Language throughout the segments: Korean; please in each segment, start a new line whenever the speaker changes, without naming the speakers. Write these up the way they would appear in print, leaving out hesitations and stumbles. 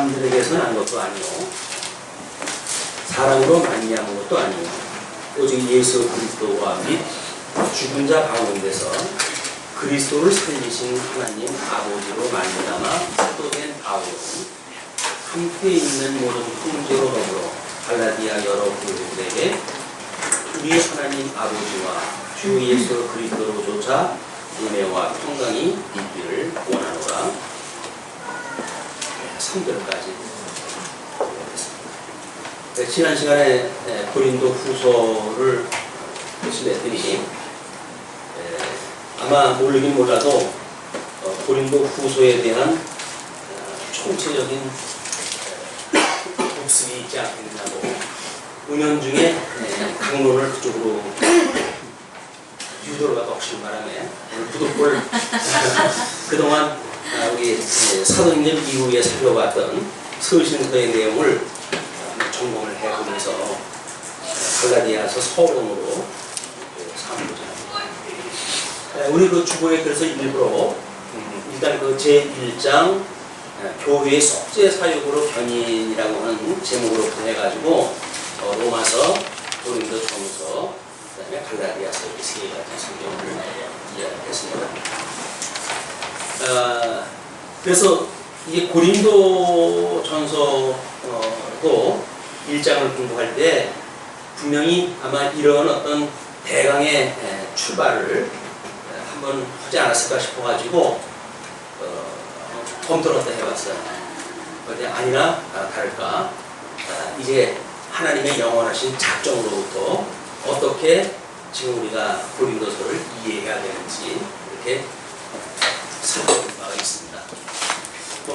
사람들에게서 난 것도 아니요 사람으로 말미암은 것도 아니요 오직 예수 그리스도와 및 죽은 자 가운데서 그리스도를 살리신 하나님 아버지로 말미암아 사도된 바울은 함께 있는 모든 형제로 더불어 갈라디아 여러 교회들에게 우리 하나님 아버지와 주 예수 그리스도로조차 은혜와 평강이 있기를 원하노라. 3절까지 지난 시간에 고린도 후서를 냈더니 아마 모르긴 몰라도 고린도 후서에 대한 총체적인 복습이 있지 않겠냐고 은연중에 강론을 그쪽으로 유도를 넣으신 바람에 오늘 부득불 그동안 우리 사도행전 이후에 살펴봤던 서신서의 내용을 점검을 해보면서 갈라디아서 서론으로 삼고자 합니다. 우리 그 주보에 그래서 일부러 일단 그 제1장 교회의 속죄 사역으로 견인이라고 하는 제목으로 보내가지고 로마서, 고린도 전서, 그다음에 갈라디아서 이렇게 세 가지 성경을 이야기했습니다. 그래서 이게 고린도 전서도 1장을 공부할 때 분명히 아마 이런 어떤 대강의 출발을 한번 하지 않았을까 싶어가지고 검토를 해봤어요. 그런데 아니나 다를까 이제 하나님의 영원하신 작정으로부터 어떻게 지금 우리가 고린도서를 이해해야 되는지 이렇게 살펴본 바가 있습니다.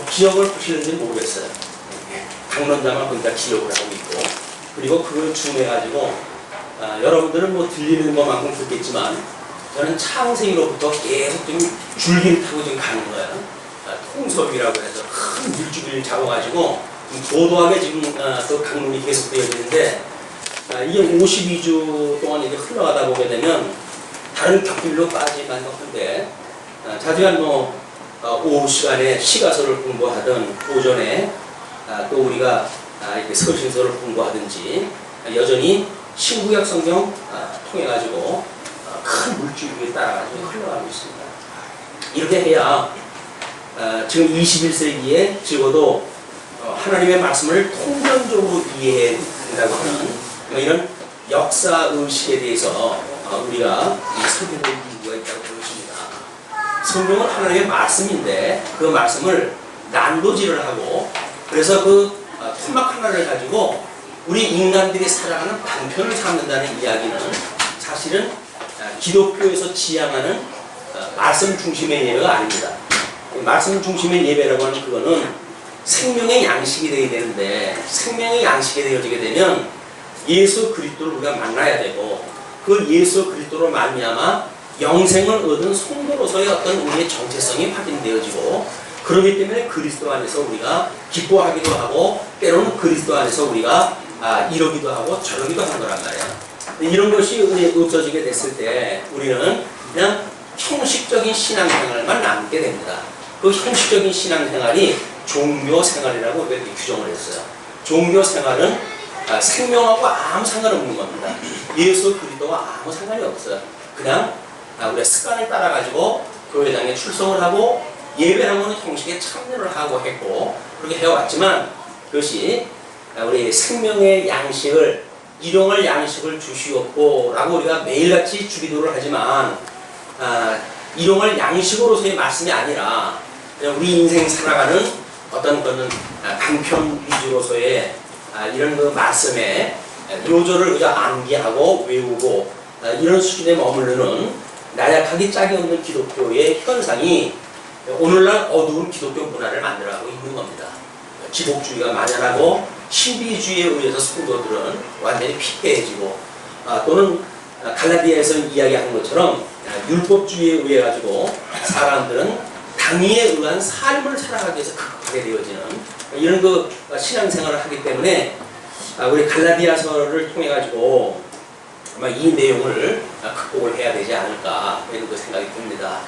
기억을 보시는지 모르겠어요. 강론자만 거기다 기억을 하고 있고 그리고 그걸 중요해가지고 여러분들은 뭐 들리는 것만큼 듣겠지만 저는 창세기로부터 계속 좀 줄기를 타고 좀 가는 거예요. 통섭이라고 해서 큰 물줄기를 잡아가지고 고도하게 지금 또 강론이 계속 되어지는데 이게 52주 동안 이렇게 흘러가다 보게 되면 다른 격길로 빠지만 한데 자주한 오후 시간에 시가서를 공부하든 오전에 또 우리가 이렇게 서신서를 공부하든지 여전히 신구약 성경 통해 가지고 큰 물줄기에 따라가지고 흘러가고 있습니다. 이렇게 해야 지금 21세기에 적어도 하나님의 말씀을 통전적으로 이해해야 된다고 하는 이런 역사 의식에 대해서 우리가 살펴볼 이유가 있다고 보여집니다. 성경은 하나님의 말씀인데 그 말씀을 난도질을 하고 그래서 그 토막 하나를 가지고 우리 인간들이 살아가는 방편을 삼는다는 이야기는 사실은 기독교에서 지향하는 말씀 중심의 예배가 아닙니다. 말씀 중심의 예배라고 하는 그거는 생명의 양식이 되어야 되는데 생명의 양식이 되어지게 되면 예수 그리스도를 우리가 만나야 되고 그 예수 그리스도로 말미암아 영생을 얻은 성도로서의 어떤 우리의 정체성이 확인되어지고 그렇기 때문에 그리스도 안에서 우리가 기뻐하기도 하고 때로는 그리스도 안에서 우리가 이러기도 하고 저러기도 하는 거란 말이에요. 이런 것이 없어지게 됐을 때 우리는 그냥 형식적인 신앙생활만 남게 됩니다. 그 형식적인 신앙생활이 종교생활이라고 우리가 규정을 했어요. 종교생활은 생명하고 아무 상관없는 겁니다. 예수 그리스도와 아무 상관이 없어요. 그냥 우리가 습관을 따라가지고 교회당에 출석을 하고 예배라는 형식에 참여를 하고 했고 그렇게 해왔지만 그것이 우리 생명의 양식을 일용할 양식을 주시옵고 라고 우리가 매일같이 주기도를 하지만 일용할 양식으로서의 말씀이 아니라 우리 인생 살아가는 어떤 그런 강편 위주로서의 이런 그 말씀의 요절을 그저 암기하고 외우고 이런 수준에 머무르는 나약하기 짝이 없는 기독교의 현상이 오늘날 어두운 기독교 문화를 만들어가고 있는 겁니다. 기복주의가 만연하고 신비주의에 의해서 성도들은 완전히 피폐해지고 또는 갈라디아에서 이야기하는 것처럼 율법주의에 의해 가지고 사람들은 당위에 의한 삶을 살아가기 위해서 극복하게 되어지는 이런 그 신앙생활을 하기 때문에 우리 갈라디아서를 통해 가지고 아마 이 내용을 극복을 해야 되지 않을까 이런 그 생각이 듭니다.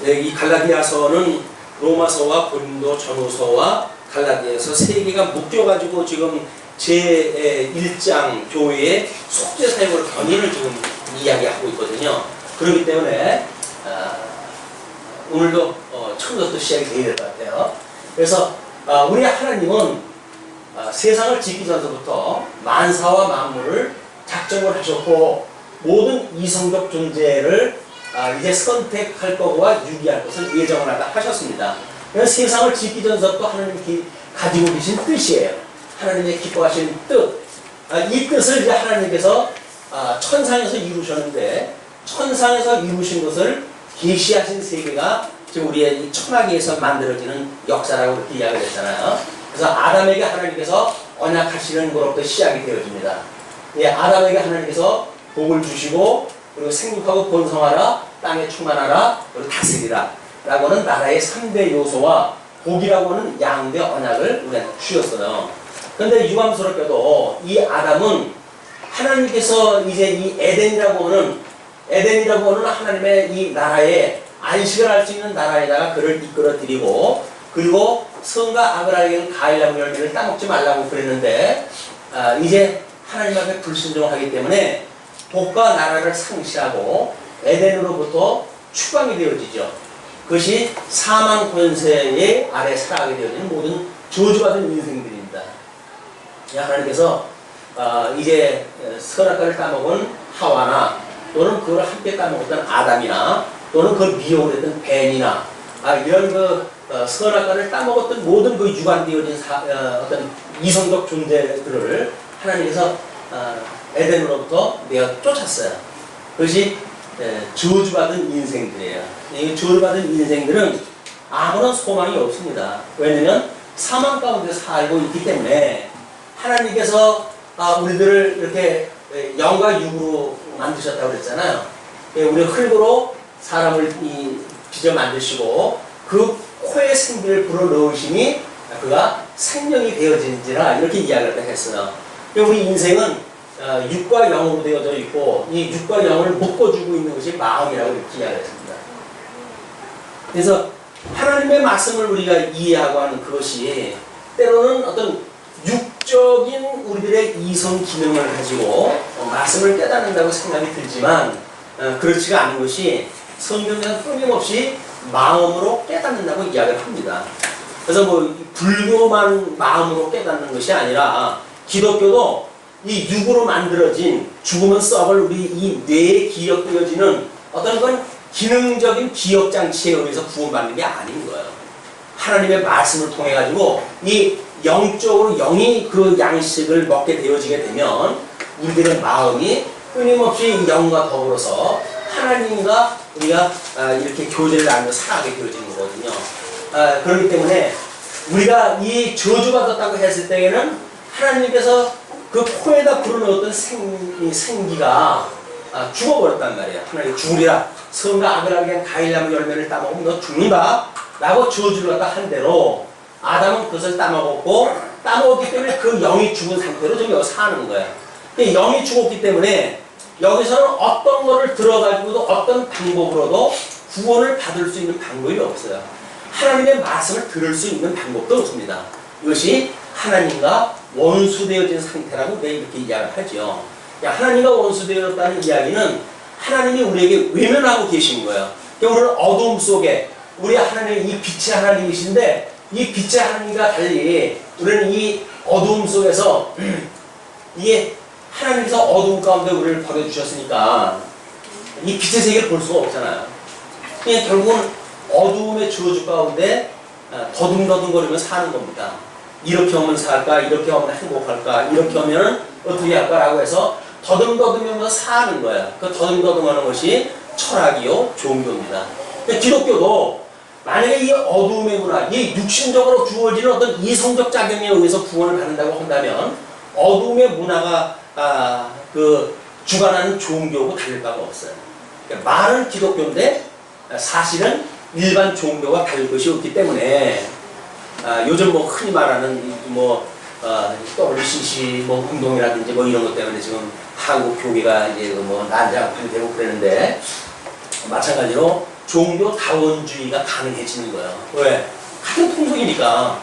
이 갈라디아서는 로마서와 고린도 전후서와 갈라디아서 세 개가 묶여가지고 지금 제1장 교회의 속죄 사역을 견인을 지금 이야기하고 있거든요. 그렇기 때문에 오늘도 처음부터 시작이 되어야 될 것 같아요. 그래서 우리 하나님은 세상을 짓기 전서부터 만사와 만물을 작정을 하셨고 모든 이성적 존재를 이제 선택할 것과 유기할 것을 예정을 하셨습니다. 그래서 세상을 짓기 전서부터 하나님이 가지고 계신 뜻이에요. 하나님의 기뻐하시는 뜻. 이 뜻을 이제 하나님께서 천상에서 이루셨는데 천상에서 이루신 것을 계시하신 세계가 지금 우리의 이 천하계에서 만들어지는 역사라고 이렇게 이야기를 했잖아요. 그래서 아담에게 하나님께서 언약하시는 것부터 시작이 되어집니다. 예, 아담에게 하나님께서 복을 주시고 그리고 생육하고 번성하라, 땅에 충만하라, 그리고 다스리라 라고는 나라의 3대 요소와 복이라고 하는 양대 언약을 우리한테 주셨어요. 그런데 유감스럽게도 이 아담은 하나님께서 이제 이 에덴이라고 하는 하나님의 이 나라에 안식을 할 수 있는 나라에다가 그를 이끌어 드리고 그리고 성과 악을 가일나무 열매를 따먹지 말라고 그랬는데 이제 하나님 앞에 불순종하기 때문에 복과 나라를 상실하고 에덴으로부터 추방이 되어지죠. 그것이 사망 권세의 아래 살아가게 되어지는 모든 저주받은 인생들입니다. 하나님께서 이제 선악과를 따먹은 하와나 또는 그걸 함께 따먹었던 아담이나 또는 그걸 미워했던 벤이나 이런 선악과를 따먹었던 모든 그 유관되어진 어떤 이성적 존재들을 하나님께서 에덴으로부터 내어 쫓았어요. 그것이 저주받은 인생들이에요. 이 저주받은 인생들은 아무런 소망이 없습니다. 왜냐하면 사망 가운데 살고 있기 때문에 하나님께서 우리들을 이렇게 영과 육으로 만드셨다고 그랬잖아요. 우리 흙으로 사람을 빚어 만드시고 그 코에 생기를 불어넣으시니 그가 생명이 되어진지라 이렇게 이야기를 했어요. 우리 인생은 육과 영으로 되어져 있고 이 육과 영을 묶어주고 있는 것이 마음이라고 이렇게 이야기했습니다. 그래서 하나님의 말씀을 우리가 이해하고 하는 그것이 때로는 어떤 육적인 우리들의 이성 기능을 가지고 말씀을 깨닫는다고 생각이 들지만 그렇지가 않은 것이 성경에는 끊임없이 마음으로 깨닫는다고 이야기를 합니다. 그래서 불교만 마음으로 깨닫는 것이 아니라 기독교도 이 육으로 만들어진 죽으면 썩을 우리 이 뇌에 기억되어지는 어떤 건 기능적인 기억장치에 의해서 구원받는 게 아닌 거예요. 하나님의 말씀을 통해 가지고 이 영적으로 영이 그 양식을 먹게 되어지게 되면 우리들의 마음이 끊임없이 영과 더불어서 하나님과 우리가 이렇게 교제를 나누며 살아가게 되어지는 거거든요. 그렇기 때문에 우리가 이 저주받았다고 했을 때에는 하나님께서 그 코에다 불어넣었던 생기가 죽어버렸단 말이에요. 하나님 죽으리라. 성과 악을 하게 한 가일나무 열매를 따먹으면 너 죽는다. 라고 저주를 갖다 한 대로 아담은 그것을 따먹었고 따먹었기 때문에 그 영이 죽은 상태로 지금 여기 사는 거예요. 영이 죽었기 때문에 여기서는 어떤 거를 들어가지고도 어떤 방법으로도 구원을 받을 수 있는 방법이 없어요. 하나님의 말씀을 들을 수 있는 방법도 없습니다. 이것이 하나님과 원수되어진 상태라고 우리가 이렇게 이야기를 하죠. 하나님과 원수되었다는 이야기는 하나님이 우리에게 외면하고 계신 거예요. 우리는 어둠 속에 우리 하나님이 이 빛의 하나님이신데 이 빛의 하나님과 달리 우리는 이 어둠 속에서 이게 하나님께서 어둠 가운데 우리를 버려주셨으니까 이 빛의 세계를 볼 수가 없잖아요. 그냥 결국은 어둠의 저주 가운데 더듬더듬거리며 사는 겁니다. 이렇게 하면 살까? 이렇게 하면 행복할까? 이렇게 하면 어떻게 할까? 라고 해서 더듬더듬하면서 사는 거야. 그 더듬더듬하는 것이 철학이요, 종교입니다. 기독교도 만약에 이 어둠의 문화, 이 육신적으로 주어지는 어떤 이성적 작용에 의해서 구원을 받는다고 한다면 어둠의 문화가 주관하는 종교고 다를 바가 없어요. 말은 기독교인데 사실은 일반 종교가 다를 것이 없기 때문에 요즘 흔히 말하는 WCC 운동이라든지 이런 것 때문에 지금 한국 교회가 이제 난장판이 되고 그러는데 마찬가지로 종교 다원주의가 가능해지는 거예요. 왜? 같은 통속이니까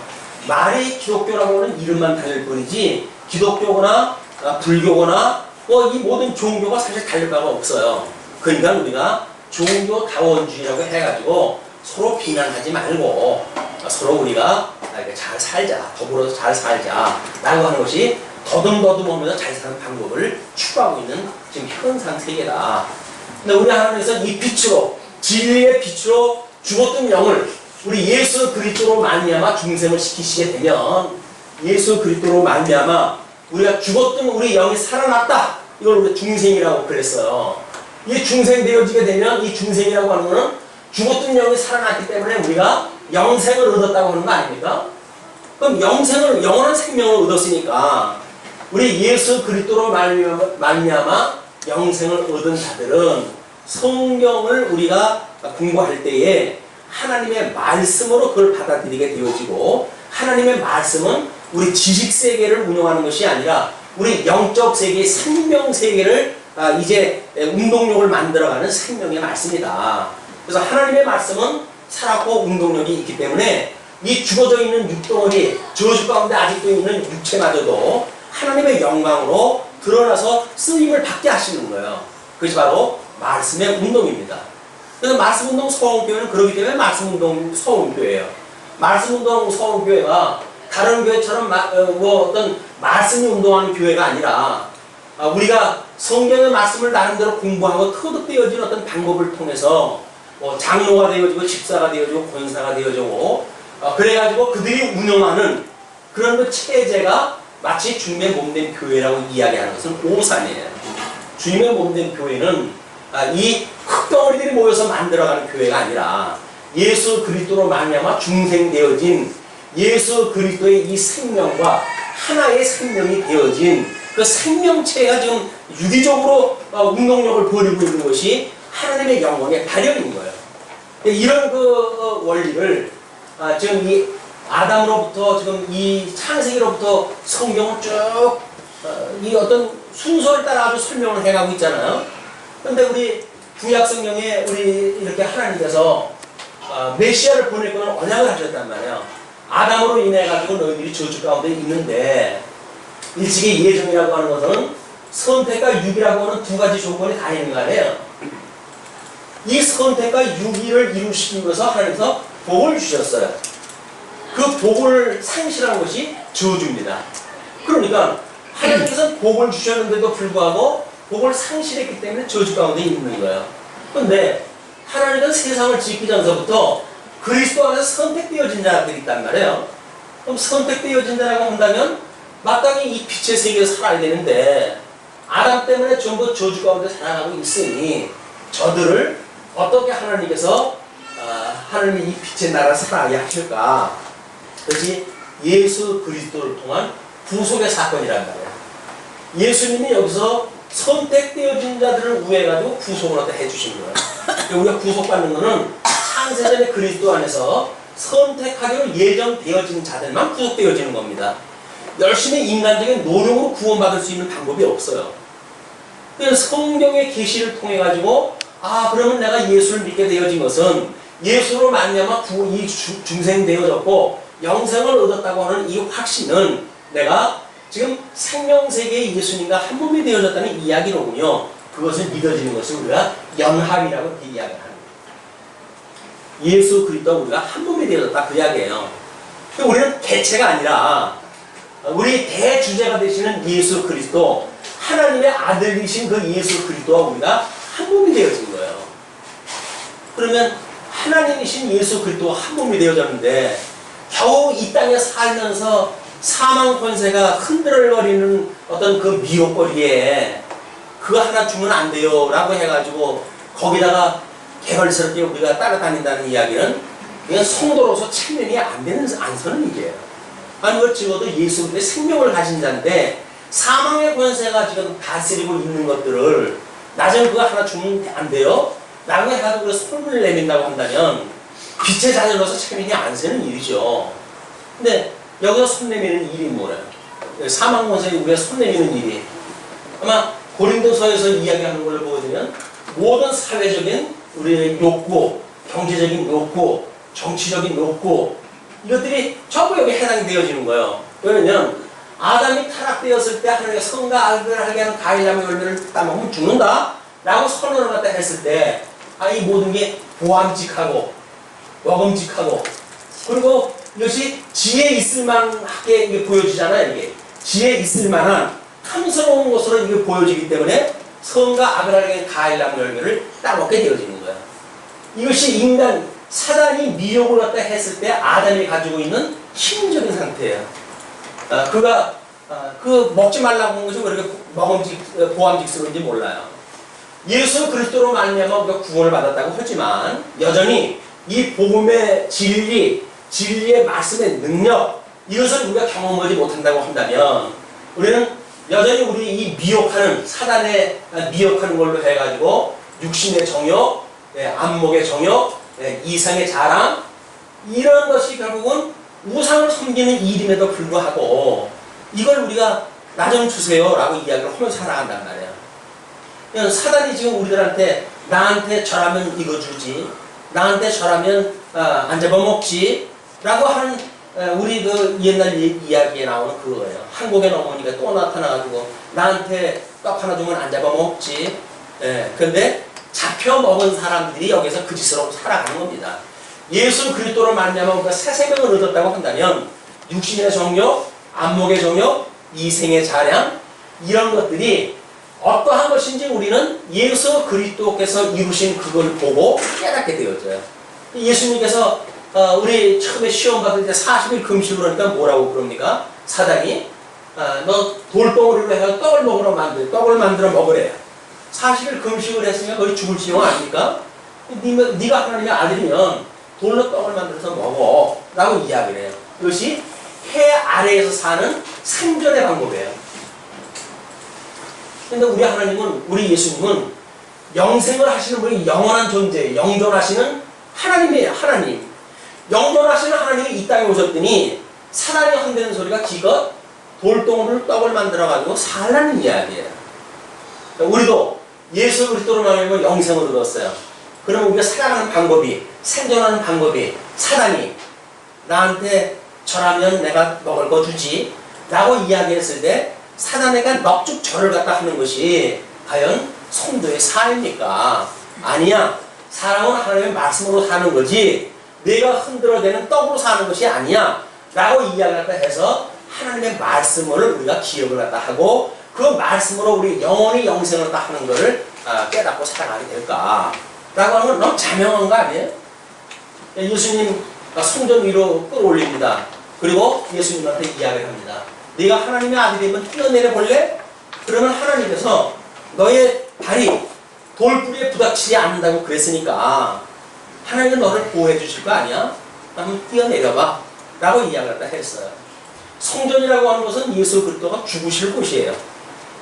말이 기독교라고 하는 이름만 달릴 뿐이지 기독교거나 불교거나 뭐 이 모든 종교가 사실 달릴 바가 없어요. 그러니까 우리가 종교다원주의라고 해가지고 서로 비난하지 말고 서로 우리가 잘 살자, 더불어서 잘 살자 라고 하는 것이 더듬더듬하면서 잘 사는 방법을 추구하고 있는 지금 현상 세계다. 근데 우리 하나님께서 이 빛으로, 진리의 빛으로 죽었던 영을 우리 예수 그리스도로 말미암아 중생을 시키시게 되면, 예수 그리스도로 말미암아 우리가 죽었던 우리 영이 살아났다, 이걸 우리가 중생이라고 그랬어요. 이 중생 되어지게 되면, 이 중생이라고 하는 것은 죽었던 영이 살아났기 때문에 우리가 영생을 얻었다고 하는 거 아닙니까? 그럼 영원한 생명을 얻었으니까 우리 예수 그리스도로 말미암아 영생을 얻은 자들은 성경을 우리가 공부할 때에 하나님의 말씀으로 그걸 받아들이게 되어지고, 하나님의 말씀은 우리 지식 세계를 운영하는 것이 아니라 우리 영적 세계의 생명 세계를 이제 운동력을 만들어가는 생명의 말씀이다. 그래서 하나님의 말씀은 살았고 운동력이 있기 때문에 이 죽어져 있는 육덩어리, 저주 가운데 아직도 있는 육체마저도 하나님의 영광으로 드러나서 쓰임을 받게 하시는 거예요. 그것이 바로 말씀의 운동입니다. 그래서 말씀운동 서원교회는 그렇기 때문에 말씀운동 서원교회예요. 말씀운동 서원교회가 다른 교회처럼 어떤 말씀이 운동하는 교회가 아니라 우리가 성경의 말씀을 나름대로 공부하고 터득되어진 어떤 방법을 통해서 장로가 되어지고 집사가 되어지고 권사가 되어지고 그래가지고 그들이 운영하는 그런 그 체제가 마치 주님의 몸된 교회라고 이야기하는 것은 오산이에요. 주님의 몸된 교회는 이 흙덩어리들이 모여서 만들어가는 교회가 아니라 예수 그리스도로 말미암아 중생되어진 예수 그리스도의 이 생명과 하나의 생명이 되어진 그 생명체가 지금 유기적으로 운동력을 벌이고 있는 것이 하나님의 영광의 발현인 거예요. 이런 그 원리를 지금 이 아담으로부터 지금 이 창세기로부터 성경을 쭉 이 어떤 순서를 따라 아주 설명을 해가고 있잖아요. 그런데 우리 구약 성경에 우리 이렇게 하나님께서 메시아를 보낼 거는 언약을 하셨단 말이에요. 아담으로 인해 가지고 너희들이 저주 가운데 있는데, 일찍의 예정이라고 하는 것은 선택과 유기라고 하는 두 가지 조건이 다 있는 거 아니에요. 이 선택과 유기를 이루시기 위해서 하나님께서 복을 주셨어요. 그 복을 상실한 것이 저주입니다. 그러니까 하나님께서는 복을 주셨는데도 불구하고 복을 상실했기 때문에 저주 가운데 있는 거예요. 그런데 하나님은 세상을 짓기 전서부터 그리스도 안에서 선택되어진 자들이 있단 말이에요. 그럼 선택되어진 자라고 한다면 마땅히 이 빛의 세계에서 살아야 되는데, 아담 때문에 전부 저주 가운데 살아가고 있으니 저들을 어떻게 하나님께서 하나님이 이 빛의 나라를 살아야 하실까? 그것이 예수 그리스도를 통한 구속의 사건이란 말이에요. 예수님이 여기서 선택되어진 자들을 우회해가지고 구속을 어떻게 해주신 거예요. 우리가 구속받는 것은 창세전에 그리스도 안에서 선택하기로 예정되어진 자들만 구속되어지는 겁니다. 열심히 인간적인 노력으로 구원받을 수 있는 방법이 없어요. 그래서 성경의 계시를 통해 가지고 그러면 내가 예수를 믿게 되어진 것은 예수로 말미암아 이 중생되어졌고 영생을 얻었다고 하는 이 확신은 내가 지금 생명세계의 예수님과 한 몸이 되어졌다는 이야기로군요. 그것을 믿어지는 것을 우리가 연합이라고 이야기를 합니다. 예수 그리스도와 우리가 한 몸이 되어졌다, 그 이야기예요. 우리는 개체가 아니라 우리 대주제가 되시는 예수 그리스도, 하나님의 아들이신 그 예수 그리스도와 우리가 한 몸이 되어진 거예요. 그러면 하나님이신 예수 그리스도와 한 몸이 되어졌는데 겨우 이 땅에 살면서 사망 권세가 흔들거리는 어떤 그 미혹거리에 그거 하나 주면 안 돼요 라고 해가지고 거기다가 개걸스럽게 우리가 따라다닌다는 이야기는 그냥 성도로서 체면이 안 서는 일이에요. 아니, 그걸 찍어도 예수님의 생명을 가진 자인데 사망의 권세가 지금 다스리고 있는 것들을 나중에 그거 하나 주면 안 돼요? 라고 해가지고 손을 내민다고 한다면 빛의 자녀로서 체면이 안 서는 일이죠. 근데 여기서 손 내미는 일이 뭐예요? 사망 권세에 우리가 손 내미는 일이 아마 고린도서에서 이야기하는 걸 보게 되면 모든 사회적인 우리의 욕구, 경제적인 욕구, 정치적인 욕구, 이것들이 전부 여기 해당이 되어지는 거예요. 왜냐면 아담이 타락되었을 때 하나님의 선과 악을 알게 하는 과일나무 열매를 따먹으면 죽는다 라고 선언을 갖다 했을 때 이 모든 게 보암직하고 먹음직하고 그리고 이것이 지혜 있을 만하게 이게 보여지잖아요. 이게 지혜 있을 만한 탐스러운 것으로 이게 보여지기 때문에 선과 악을 알게 하는 과일나무 열매를 따먹게 되어지는 거예요. 이것이 인간 사단이 미혹을 갖다 했을 때 아담이 가지고 있는 심리적인 상태예요. 그가 그 먹지 말라고 하는 것이 왜 이렇게 보암직스러운지 몰라요. 예수 그리스도로 말미암아 우리가 구원을 받았다고 하지만 여전히 이 복음의 진리, 진리의 말씀의 능력 이것을 우리가 경험하지 못한다고 한다면 우리는 여전히 우리 이 미혹하는 사단의 미혹하는 걸로 해가지고 육신의 정욕, 안목의 정욕, 이상의 자랑 이런 것이 결국은 우상을 섬기는 일임에도 불구하고 이걸 우리가 나 좀 주세요 라고 이야기를 하면서 살아간단 말이에요. 사단이 지금 우리들한테 나한테 절하면 이거 주지 나한테 절하면 안 잡아먹지 라고 하는 우리 그 옛날 이야기에 나오는 그거예요. 한국의 어머니가 또 나타나가지고 나한테 떡 하나 주면 안 잡아먹지. 근데 잡혀 먹은 사람들이 여기서 그 짓으로 살아가는 겁니다. 예수 그리스도로 말미암아 우리가 새 생명을 얻었다고 한다면 육신의 정욕, 안목의 정욕, 이생의 자랑 이런 것들이 어떠한 것인지 우리는 예수 그리스도께서 이루신 그걸 보고 깨닫게 되어져요. 예수님께서 우리 처음에 시험 받을 때 40일 금식을 하니까 뭐라고 그럽니까? 사단이 너 돌덩어리로 해서 떡을 만들어 먹으래. 40일 금식을 했으면 거의 죽을 지경 아닙니까? 네가 하나님의 아들이면 돌로 떡을 만들어서 먹어 라고 이야기를 해요. 이것이 해 아래에서 사는 생존의 방법이에요. 근데 우리 하나님은, 우리 예수님은 영생을 하시는 분이 영원한 존재, 영존하시는 하나님이에요. 하나님. 영존하시는 하나님이 이 땅에 오셨더니 사단이 한다는 소리가 기껏 돌덩어리로 떡을 만들어가지고 살라는 이야기예요. 우리도 예수 그리스도로 말하면 영생을 얻었어요. 그러면 우리가 살아가는 방법이, 생존하는 방법이 사단이 나한테 절하면 내가 먹을 거 주지 라고 이야기했을 때 사단에게 넉죽 절을 갖다 하는 것이 과연 성도의 사입니까? 아니야. 사람은 하나님의 말씀으로 사는 거지 내가 흔들어대는 떡으로 사는 것이 아니야 라고 이야기를 갖다 해서 하나님의 말씀을 우리가 기억을 갖다 하고 그 말씀으로 우리 영원히 영생을 갖다 하는 것을 깨닫고 살아가게 될까 라고 하는 건 너무 자명한 거 아니에요? 예수님 성전 위로 끌어올립니다. 그리고 예수님한테 이야기를 합니다. 네가 하나님의 아들이면 뛰어내려 볼래? 그러면 하나님께서 너의 발이 돌뿌리에 부닥치지 않는다고 그랬으니까 하나님은 너를 보호해 주실 거 아니야? 한번 뛰어내려봐 라고 이야기를 했어요. 성전이라고 하는 것은 예수 그리스도가 죽으실 곳이에요.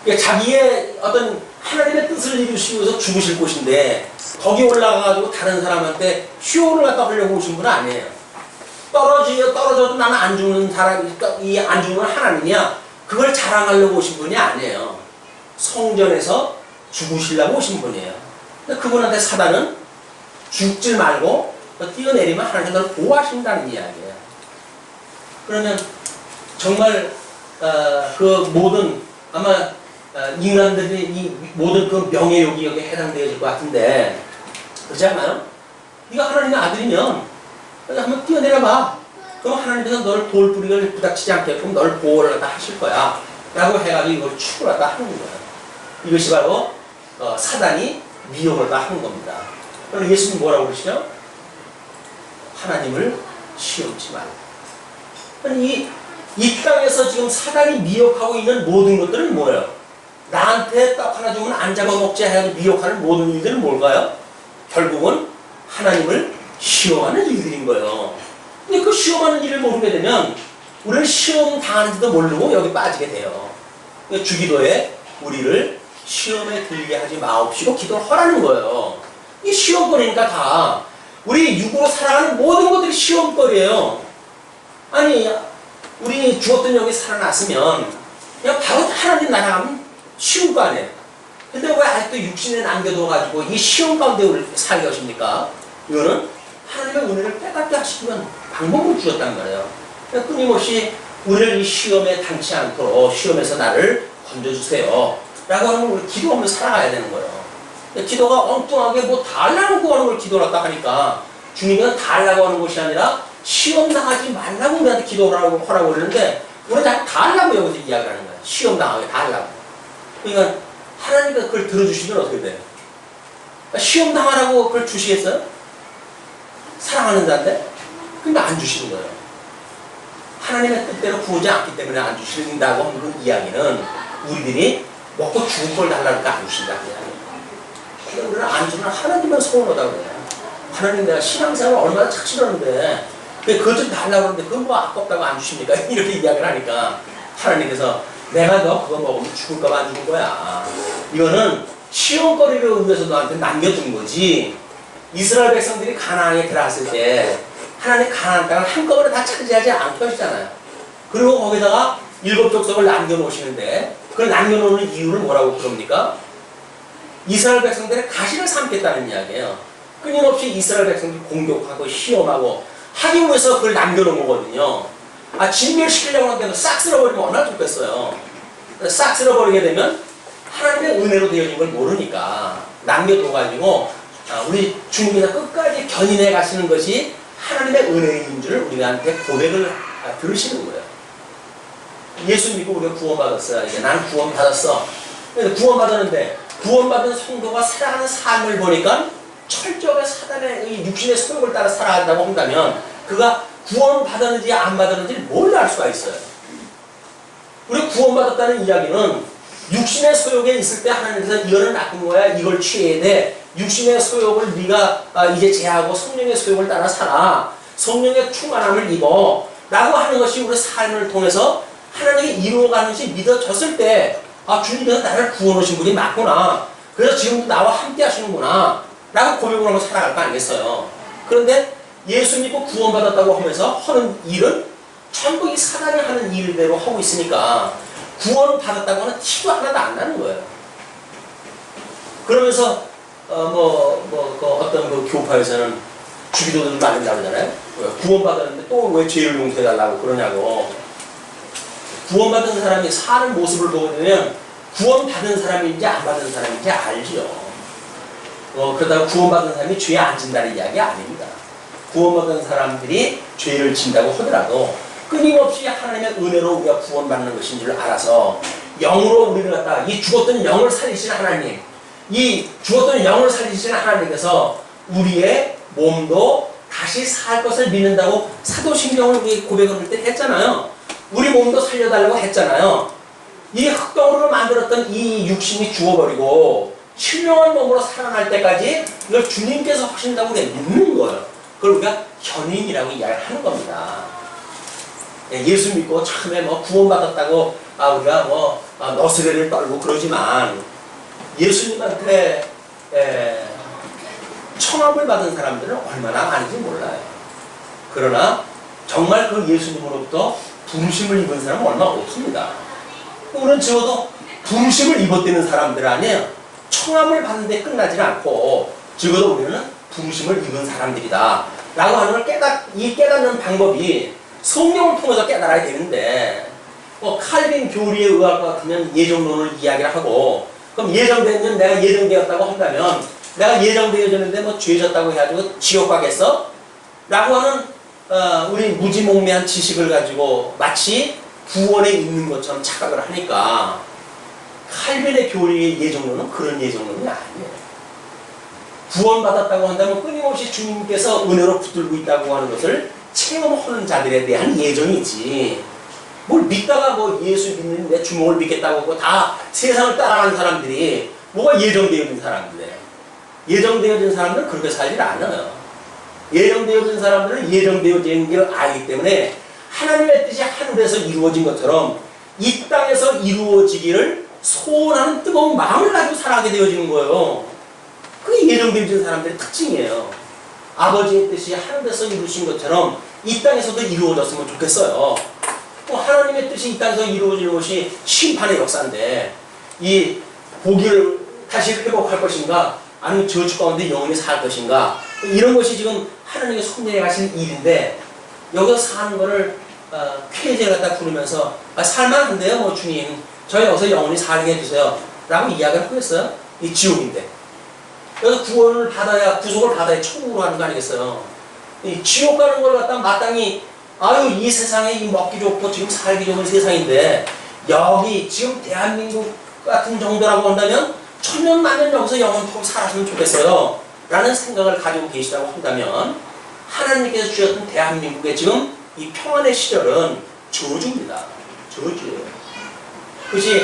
그러니까 자기의 어떤 하나님의 뜻을 이루시기 위해서 죽으실 곳인데 거기 올라가가지고 다른 사람한테 쇼를 갖다 하려고 오신 분은 아니에요. 떨어져도 나는 안 죽는 사람이, 이 안 죽는 하나님이야. 그걸 자랑하려고 오신 분이 아니에요. 성전에서 죽으시려고 오신 분이에요. 근데 그분한테 사단은 죽지 말고 뛰어내리면 하나님 너를 보호하신다는 이야기예요. 그러면 정말 그 모든 아마 인간들이 이 모든 그 명예욕이 여기에 해당되어질 것 같은데 그렇지 않아요? 네가 하나님의 아들이면 한번 뛰어내려봐. 그럼 하나님께서 너를 돌뿌리를 부닥치지 않게끔 너를 보호를 갖다 하실 거야 라고 해가지고 이걸 축을 갖다 하는 거예요. 이것이 바로 사단이 미혹을 갖다 하는 겁니다. 그럼 예수님 뭐라고 그러시죠? 하나님을 시험치 말라. 아니 이 땅에서 지금 사단이 미혹하고 있는 모든 것들은 뭐예요? 나한테 떡 하나 주면 안 잡아먹지 해가지고 미혹하는 모든 일들은 뭘까요? 결국은 하나님을 시험하는 일들인 거예요. 근데 그 시험하는 일을 모르게 되면 우리는 시험 당하는지도 모르고 여기 빠지게 돼요. 그러니까 주기도에 우리를 시험에 들게 하지 마옵시고 기도를 하라는 거예요. 이 시험거리니까 다 우리 육으로 살아가는 모든 것들이 시험거리예요. 아니 우리 죽었던 영이 살아났으면 그냥 바로 하나님 나라 가면 쉬운 거 아니에요. 근데 왜 아직도 육신에 남겨둬가지고 이 시험 가운데 우리를 살게 하십니까? 이거는 하나님의 은혜를 깨닫게 하시면 방법을 주셨단 말이에요. 그러니까 끊임없이 우리를 이 시험에 당치 않도록 시험에서 나를 건져주세요 라고 하는 걸 우리 기도하면서 살아가야 되는 거예요. 기도가 엉뚱하게 뭐 달라고 하는 걸 기도하다 하니까 주님은 달라고 하는 것이 아니라 시험 당하지 말라고 우리한테 기도하라고 그러는데 우리는 자꾸 달라고 여기서 이야기를 하는 거예요. 시험 당하게 달라고. 그러니까 하나님께서 그걸 들어주시면 어떻게 돼요? 시험 당하라고 그걸 주시겠어요? 사랑하는 자인데? 근데 안 주시는 거예요. 하나님의 뜻대로 구하지 않기 때문에 안 주신다고 하는 그 이야기는 우리들이 먹고 죽을 걸 달라니까 안 주신다는 이야기예요. 근데 우리는 안 주면 하나님만 서운하다고 그래요. 하나님 내가 신앙생활을 얼마나 착실하는데 그것 좀 달라고 하는데 그건 뭐 아깝다고 안 주십니까? 이렇게 이야기를 하니까 하나님께서 내가 너 그거 먹으면 죽을까봐 안 죽은 거야. 이거는 시험거리를 위해서 너한테 남겨둔 거지. 이스라엘 백성들이 가나안에 들어갔을 때 하나님 가나안 땅을 한꺼번에 다 차지하지 않게 하시잖아요. 그리고 거기다가 7 족속을 남겨놓으시는데 그걸 남겨놓는 이유를 뭐라고 그럽니까? 이스라엘 백성들의 가시를 삼겠다는 이야기예요. 끊임없이 이스라엘 백성들이 공격하고 시험하고 하기 위해서 그걸 남겨놓은 거거든요. 진멸시키려고 하는데도 싹 쓸어버리면 얼마나 좋겠어요. 싹 쓸어버리게 되면 하나님의 은혜로 되어진 걸 모르니까 남겨둬가지고 우리 주님께서 끝까지 견인해 가시는 것이 하나님의 은혜인 줄 우리한테 고백을 들으시는 거예요. 예수 믿고 우리가 구원받았어요. 이제 나는 구원받았어. 구원받았는데 구원받은 성도가 살아가는 삶을 보니까 철저하게 사단의 이 육신의 소욕을 따라 살아간다고 한다면 그가 구원받았는지 안 받았는지 뭘 알 수가 있어요. 우리 구원받았다는 이야기는 육신의 소욕에 있을 때 하나님께서 이거는 나쁜 거야. 이걸 취해야 돼. 육신의 소욕을 네가 이제 제하고 성령의 소욕을 따라 살아. 성령의 충만함을 입어. 라고 하는 것이 우리 삶을 통해서 하나님이 이루어가는 것이 믿어졌을 때 주님께서 나를 구원하신 분이 맞구나. 그래서 지금도 나와 함께 하시는구나. 라고 고백을 하고 살아갈 거 아니겠어요. 그런데 예수 믿고 구원받았다고 하면서 하는 일은 전부 이 사단이 하는 일대로 하고 있으니까 구원받았다고 하는 티도 하나도 안 나는 거예요. 그러면서 어떤 그 교파에서는 주기도를 만든다고 하잖아요. 구원받았는데 또 왜 죄를 용서해달라고 그러냐고. 구원받은 사람이 사는 모습을 보게 되면 구원받은 사람인지 안 받은 사람인지 알죠. 그러다가 구원받은 사람이 죄에 안 진다는 이야기 아닙니다. 구원받은 사람들이 죄를 진다고 하더라도 끊임없이 하나님의 은혜로 우리가 구원받는 것인 줄 알아서 영으로 우리를 갖다가 이 죽었던 영을 살리시는 하나님, 이 죽었던 영을 살리시는 하나님께서 우리의 몸도 다시 살 것을 믿는다고 사도신경을 우리 고백을 할 때 했잖아요. 우리 몸도 살려달라고 했잖아요. 이 흙덩어리로 만들었던 이 육신이 죽어버리고 신령한 몸으로 살아날 때까지 이걸 주님께서 하신다고 우리가 믿는 거예요. 그걸 우리가 견인이라고 이야기하는 겁니다. 예수 믿고 처음에 구원받았다고 우리가 너스레를 떨고 그러지만 예수님한테 청함을 받은 사람들은 얼마나 많은지 몰라요. 그러나 정말 그 예수님으로부터 부르심을 입은 사람은 얼마 없습니다. 우리는 적어도 부르심을 입었다는 사람들 아니에요. 청함을 받는데 끝나지 않고 적어도 우리는 부르심을 입은 사람들이다 라고 하는 걸 깨닫는 방법이 성령을 통해서 깨달아야 되는데 칼빈 교리에 의할 것 같으면 예정론을 이야기를 하고 그럼 예정되면 내가 예정되었다고 한다면 내가 예정되어졌는데 죄졌다고 해가지고 지옥 가겠어? 라고 하는 우리 무지몽매한 지식을 가지고 마치 구원에 있는 것처럼 착각을 하니까 칼빈의 교리의 예정론은 그런 예정론이 아니에요. 구원받았다고 한다면 끊임없이 주님께서 은혜로 붙들고 있다고 하는 것을 체험하는 자들에 대한 예정이지 뭘 믿다가 예수 믿는데 주목을 믿겠다고 하고 다 세상을 따라가는 사람들이 뭐가 예정되어진 사람들이에요. 예정되어진 사람들은 그렇게 살지 않아요. 예정되어진 사람들은 예정되어진 걸 알기 때문에 하나님의 뜻이 하늘에서 이루어진 것처럼 이 땅에서 이루어지기를 소원하는 뜨거운 마음을 가지고 살아가게 되어지는 거예요. 그게 예정되어진 사람들의 특징이에요. 아버지의 뜻이 하늘에서 이루어진 것처럼 이 땅에서도 이루어졌으면 좋겠어요. 하나님의 뜻이 이 땅에서 이루어지는 것이 심판의 역사인데 이 보기를 다시 회복할 것인가 아니면 저주 가운데 영원히 살 것인가 이런 것이 지금 하나님의 손님에 가신 일인데 여기서 사는 거를 쾌제를 갖다 부르면서 살만한데요 뭐 주님 저희 여기서 영원히 살게 해주세요 라고 이야기를 하고 있어요. 이 지옥인데 여기서 구원을 받아야 구속을 받아야 천국으로 가는 거 아니겠어요. 이 지옥 가는 걸 갖다 마땅히 아유 이 세상에 이 먹기 좋고 지금 살기 좋은 세상인데 여기 지금 대한민국 같은 정도라고 한다면 천년 만년 여기서 영원토록 살았으면 좋겠어요 라는 생각을 가지고 계시다고 한다면 하나님께서 주셨던 대한민국의 지금 이 평안의 시절은 저주입니다. 저주예요. 그것이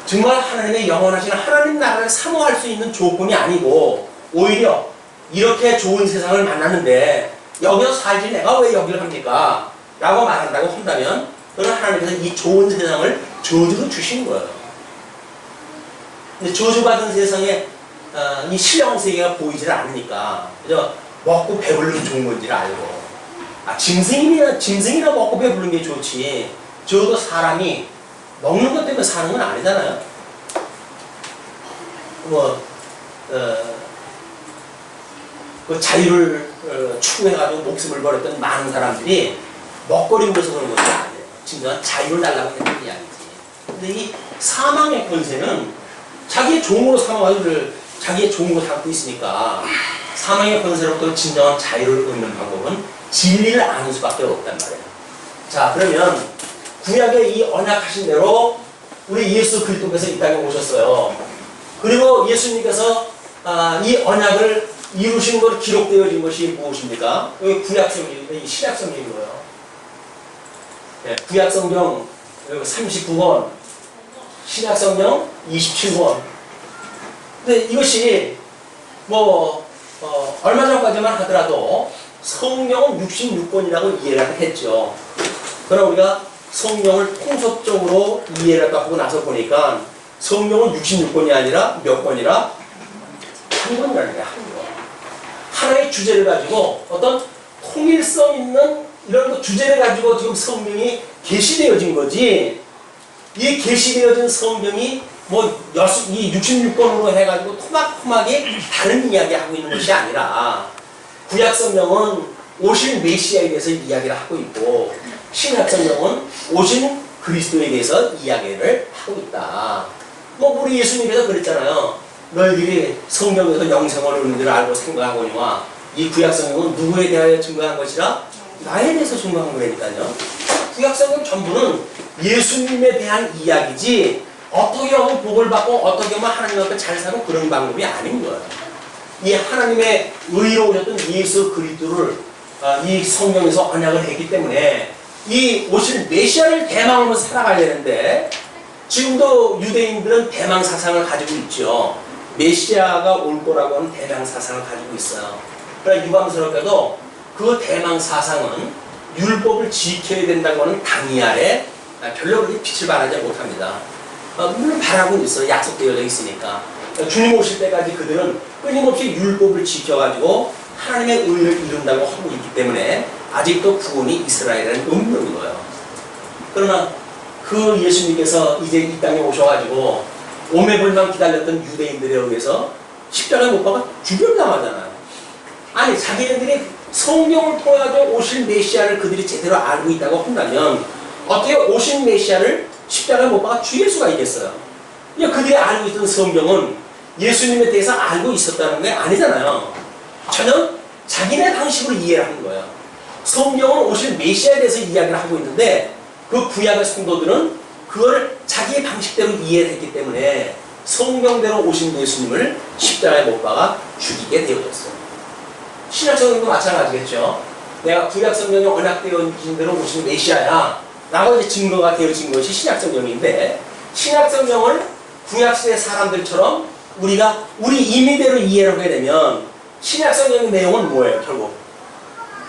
정말 하나님의 영원하신 하나님 나라를 사모할 수 있는 조건이 아니고 오히려 이렇게 좋은 세상을 만났는데 여기서 살지 내가 왜 여기를 합니까? 라고 말한다고 한다면 그건 하나님께서 이 좋은 세상을 저주로 주신 거예요. 근데 저주받은 세상에 이 신령 세계가 보이질 않으니까 그죠? 먹고 배부르는 좋은 건지를 알고 짐승이나 먹고 배부르는 게 좋지 적어도 사람이 먹는 것 때문에 사는 건 아니잖아요. 그 자유를 추구해가지고 목숨을 버렸던 많은 사람들이 먹거리 위해서 그런 것이 아니에요. 진정한 자유를 달라고 했던 이야기지. 근데 이 사망의 권세는 자기의 종으로 삼아가지고 자기의 종으로 삼고 있으니까 사망의 권세로부터 진정한 자유를 얻는 방법은 진리를 아는 수밖에 없단 말이에요. 자, 그러면 구약의 이 언약하신 대로 우리 예수 그리스도께서 이 땅에 오셨어요. 그리고 예수님께서 이 언약을 이루신 것 기록되어진 것이 무엇입니까? 여기 구약성경, 신약성경이고요. 네, 구약성경 39권, 신약성경 27권. 근데 이것이 얼마 전까지만 하더라도 성경은 66권이라고 이해를 했죠. 그러나 우리가 성경을 통속적으로 이해를 하고 나서 보니까 성경은 66권이 아니라 몇 권이라? 한 권이라는 거야, 한 권. 하나의 주제를 가지고 어떤 통일성 있는 이런 주제를 가지고 지금 성경이 계시되어진 거지. 이 계시되어진 성경이 이 66권으로 해가지고 토막토막이 다른 이야기하고 있는 것이 아니라 구약 성경은 오신 메시아에 대해서 이야기를 하고 있고 신약 성경은 오신 그리스도에 대해서 이야기를 하고 있다. 우리 예수님께서 그랬잖아요. 너희들이 성경에서 영생을 얻는 줄 알고 생각하거니와 이 구약 성경은 누구에 대하여 증거한 것이라? 나에 대해서 증거한 거라니까요. 구약 성경 전부는 예수님에 대한 이야기지 어떻게 하면 복을 받고 어떻게 하면 하나님 앞에 잘 사는 그런 방법이 아닌 거예요. 이 하나님의 의로 오셨던 예수 그리스도를 이 성경에서 언약을 했기 때문에 이 오실 메시아를 대망으로 살아가야 되는데 지금도 유대인들은 대망 사상을 가지고 있죠. 메시아가 올 거라고 하는 대망 사상을 가지고 있어요. 그러나 유감스럽게도 그 대망 사상은 율법을 지켜야 된다고 하는 당위 아래 별로 그렇게 빛을 발하지 못합니다. 물론 바라고 있어요. 약속되어져 있으니까. 주님 오실 때까지 그들은 끊임없이 율법을 지켜가지고 하나님의 의를 이룬다고 하고 있기 때문에 아직도 구원이 이스라엘에는 없는 거예요. 그러나 그 예수님께서 이제 이 땅에 오셔가지고 오매불망 기다렸던 유대인들에 의해서 십자가에 못 박아 죽임당하잖아요. 아니 자기네들이 성경을 통해가지고 오실 메시아를 그들이 제대로 알고 있다고 한다면 어떻게 오신 메시아를 십자가에 못 박아 죽일 수가 있겠어요? 그들이 알고 있던 성경은 예수님에 대해서 알고 있었다는 게 아니잖아요. 전혀 자기네 방식으로 이해를 하는 거예요. 성경은 오실 메시아에 대해서 이야기를 하고 있는데 그 구약의 성도들은 그걸 자기의 방식대로 이해를 했기 때문에 성경대로 오신 예수님을 십자가에 못 박아 죽이게 되어졌어요. 신약성경도 마찬가지겠죠. 내가 구약성경에 언약되어진 대로 오신 메시아야 라고 이제 증거가 되어진 것이 신약성경인데 신약성경을 구약시대 사람들처럼 우리가 우리 임의대로 이해를 하게 되면 신약성경의 내용은 뭐예요? 결국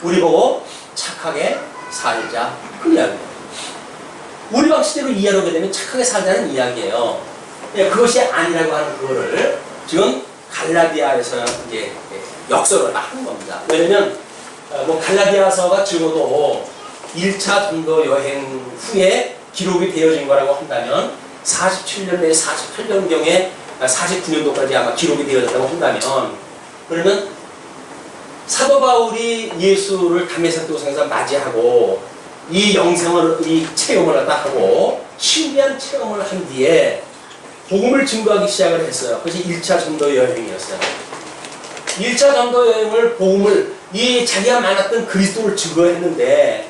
우리 보고 착하게 살자 그 이야기예요. 우리 방식대로 이해를 하게 되면 착하게 살자는 이야기예요. 그것이 아니라고 하는 그거를 지금 갈라디아에서 이제 역설을 한 겁니다. 왜냐면 갈라디아서가 적어도 1차 전도 여행 후에 기록이 되어진 거라고 한다면 47년 내 48년경에 49년도까지 아마 기록이 되어졌다고 한다면 그러면 사도 바울이 예수를 담에색 도상에서 맞이하고 이 영생을, 이 체험을 갖다 하고 신비한 체험을 한 뒤에 복음을 증거하기 시작을 했어요. 그것이 1차 전도 여행이었어요. 1차 전도 여행을 복음을 이 자기가 만났던 그리스도를 증거했는데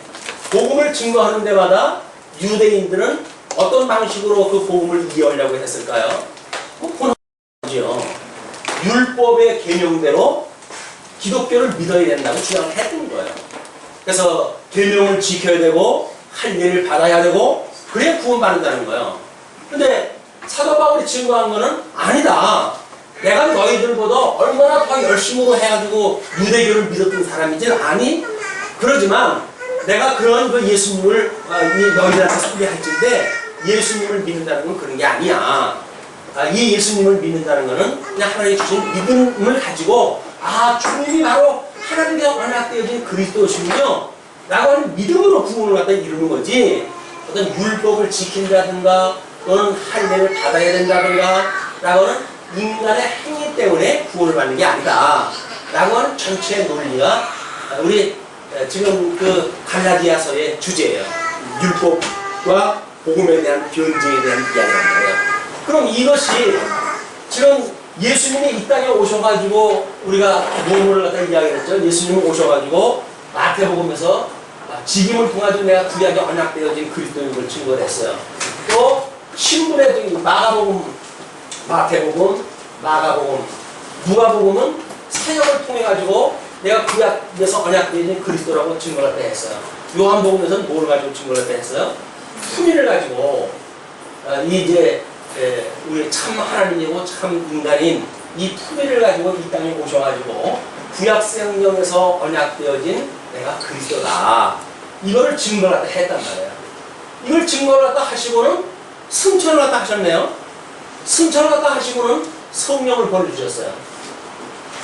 복음을 증거하는 데마다 유대인들은 어떤 방식으로 그 복음을 이해하려고 했을까요? 본하죠. 율법의 계명대로 기독교를 믿어야 된다고 주장을 했던 거예요. 그래서 계명을 지켜야 되고 할례를 받아야 되고 그래야 구원받는다는 거예요. 근데 사도 바울이 증거한 거는 아니다. 내가 너희들보다 얼마나 더 열심으로 해가지고 유대교를 믿었던 사람이지 아니? 그러지만 내가 그런 그 예수님을 너희들한테 소개할텐데 예수님을 믿는다는 건 그런 게 아니야. 이 예수님을 믿는다는 거는 그냥 하나님이 주신 믿음을 가지고 주님이 바로 하나님께 언약되어진 그리스도시군요 라고 하는 믿음으로 구원을 갖다 이루는 거지 어떤 율법을 지킨다든가 또는 할례를 받아야 된다든가 라고는 인간의 행위 때문에 구원을 받는 게 아니다 라고 하는 전체의 논리가 우리 지금 그 갈라디아서의 주제예요. 율법과 복음에 대한 변증에 대한 이야기란 말이에요. 그럼 이것이 지금 예수님이 이 땅에 오셔가지고 우리가 몸을 갖다 이야기했죠. 예수님이 오셔가지고 마태복음에서 직임을 통하여 내가 구약에 언약되어진 그리스도인 걸 증거를 했어요. 또 신분의 마가복음, 마태복음, 마가복음, 누가복음은 사역을 통해 가지고 내가 구약에서 언약되어진 그리스도라고 증거를 했어요. 요한복음에서는 뭘 가지고 증거를 했어요? 품위를 가지고 이제 우리 참 하나님이고 참 인간인 이 품위를 가지고 이 땅에 오셔가지고 구약성경에서 언약되어진 내가 그리스도다. 이거를 증거를 했단 말이에요. 이걸 증거를 갖다 하시고는 승천을 갖다 하셨네요. 승천을 갖다 하시고는 성령을 보내주셨어요.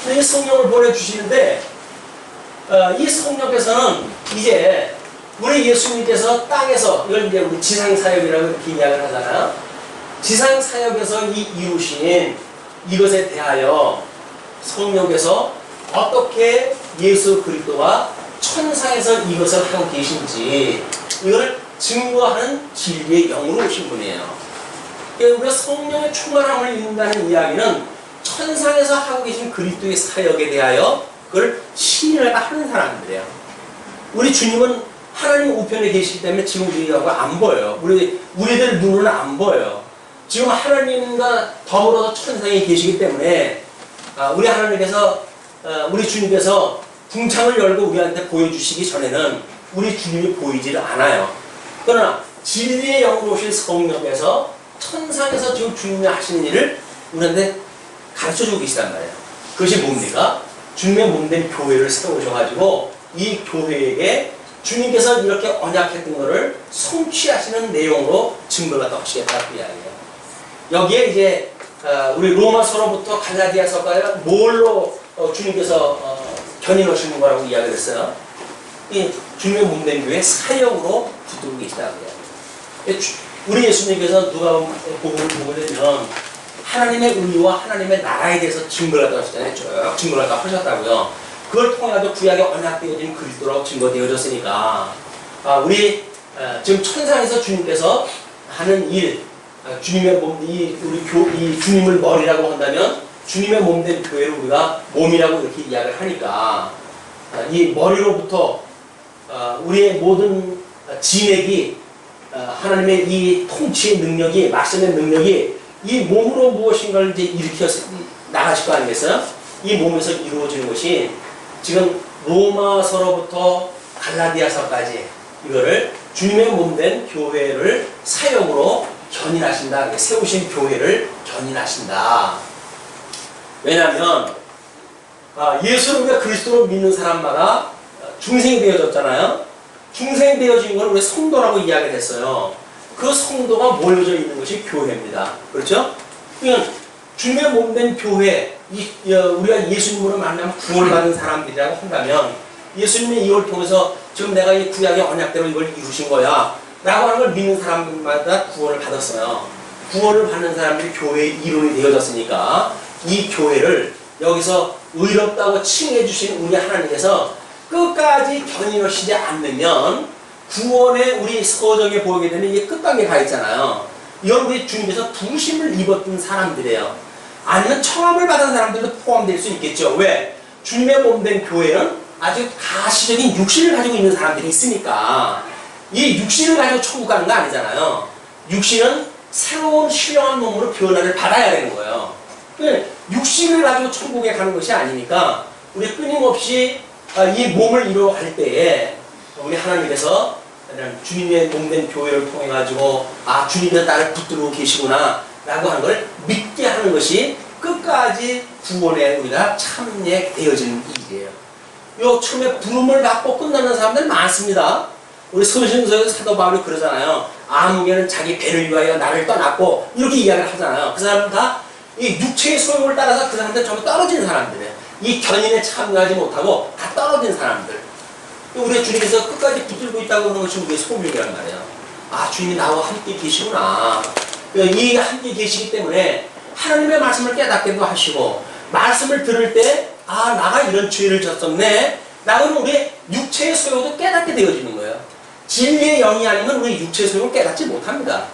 이 성령을 보내주시는데 이 성령께서는 이제 우리 예수님께서 땅에서 이걸 이제 우리 지상사역이라고 이렇게 이야기를 하잖아요. 지상사역에서 이루신 이것에 대하여 성령께서 어떻게 예수 그리스도와 천상에서 이것을 하고 계신지 이걸 증거하는 진리의 영으로 오신 분이에요. 우리가 성령의 충만함을 입는다는 이야기는 천상에서 하고 계신 그리스도의 사역에 대하여 그걸 시인을 하는 사람들이에요. 우리 주님은 하나님 우편에 계시기 때문에 지금 우리하고 안 보여요. 우리들 눈은 안 보여요. 지금 하나님과 더불어서 천상에 계시기 때문에 우리 하나님께서 우리 주님께서 궁창을 열고 우리한테 보여주시기 전에는 우리 주님이 보이지를 않아요. 그러나 진리의 영으로 오신 성령께서 천상에서 지금 주님이 하시는 일을 우리한테 가르쳐주고 계시단 말이에요. 그것이 뭡니까? 주님의 몸된 교회를 세우셔가지고 이 교회에게 주님께서 이렇게 언약했던 것을 성취하시는 내용으로 증거를 하시겠다 그 이야기예요. 여기에 이제 우리 로마서로부터 갈라디아서까지 뭘로 주님께서 견인하시는 거라고 이야기를 했어요. 이 주님의 몸된 교회 사역으로 붙들고 계시다고요. 우리 예수님께서 누가 복음을 보게 되면 하나님의 의와 하나님의 나라에 대해서 증거를 하다고 하셨잖아요. 쭉 증거를 하다고 하셨다고요. 그걸 통해서 구약에 언약되어진 그리스도라고 증거되어졌으니까 우리 지금 천상에서 주님께서 하는 일, 주님의 몸, 이 주님을 머리라고 한다면 주님의 몸된 교회를 우리가 몸이라고 이렇게 이야기를 하니까 이 머리로부터 우리의 모든 진액이 하나님의 이 통치의 능력이, 말씀의 능력이 이 몸으로 무엇인가를 이제 일으켜 나가실 거 아니겠어요? 이 몸에서 이루어지는 것이 지금 로마서로부터 갈라디아서까지 이거를 주님의 몸된 교회를 사역으로 견인하신다. 세우신 교회를 견인하신다. 왜냐하면 예수를 우리가 그리스도로 믿는 사람마다 중생이 되어졌잖아요. 중생이 되어진 걸 우리 성도라고 이야기를 했어요. 그 성도가 모여져 있는 것이 교회입니다. 그렇죠? 그러니까 주님의 몸된 교회, 우리가 예수님으로 만나면 구원을 받은 사람들이라고 한다면 예수님의 이걸 통해서 지금 내가 이 구약의 언약대로 이걸 이루신 거야 라고 하는 걸 믿는 사람들마다 구원을 받았어요. 구원을 받는 사람들이 교회의 이론이 되어졌으니까 이 교회를 여기서 의롭다고 칭해 주신 우리 하나님께서 끝까지 견인하시지 않으면 구원의 우리 서정에 보이게 되면 이게 끝단계 가 있잖아요. 이건 우리 주님께서 부심을 입었던 사람들이에요. 아니면 청함을 받은 사람들도 포함될 수 있겠죠. 왜? 주님의 몸된 교회는 아주 가시적인 육신을 가지고 있는 사람들이 있으니까 이 육신을 가지고 천국 가는 거 아니잖아요. 육신은 새로운 신령한 몸으로 변화를 받아야 되는 거예요. 육신을 가지고 천국에 가는 것이 아니니까 우리 끊임없이 이 몸을 이루어갈 때에 우리 하나님께서 주님의 몸된 교회를 통해 가지고 주님께서 나를 붙들고 계시구나 라고 하는 걸 믿게 하는 것이 끝까지 구원에 우리가 참여되어지는 일이에요. 요 처음에 부름을 받고 끝나는 사람들 많습니다. 우리 서신서에서 사도 바울이 그러잖아요. 아무개는 자기 배를 위하여 나를 떠났고 이렇게 이야기를 하잖아요. 그 사람은 다 이 육체의 소욕을 따라서 그 사람들은 전부 떨어진 사람들이에요. 이 견인에 참여하지 못하고 다 떨어진 사람들. 우리 주님께서 끝까지 붙들고 있다고 하는 것이 우리의 소명이란 말이에요. 주님이 나와 함께 계시구나. 이 함께 계시기 때문에 하나님의 말씀을 깨닫게도 하시고 말씀을 들을 때 나가 이런 죄를 졌었네 라고 우리 육체의 소욕도 깨닫게 되어지는 거예요. 진리의 영이 아니면 우리 육체의 소욕을 깨닫지 못합니다.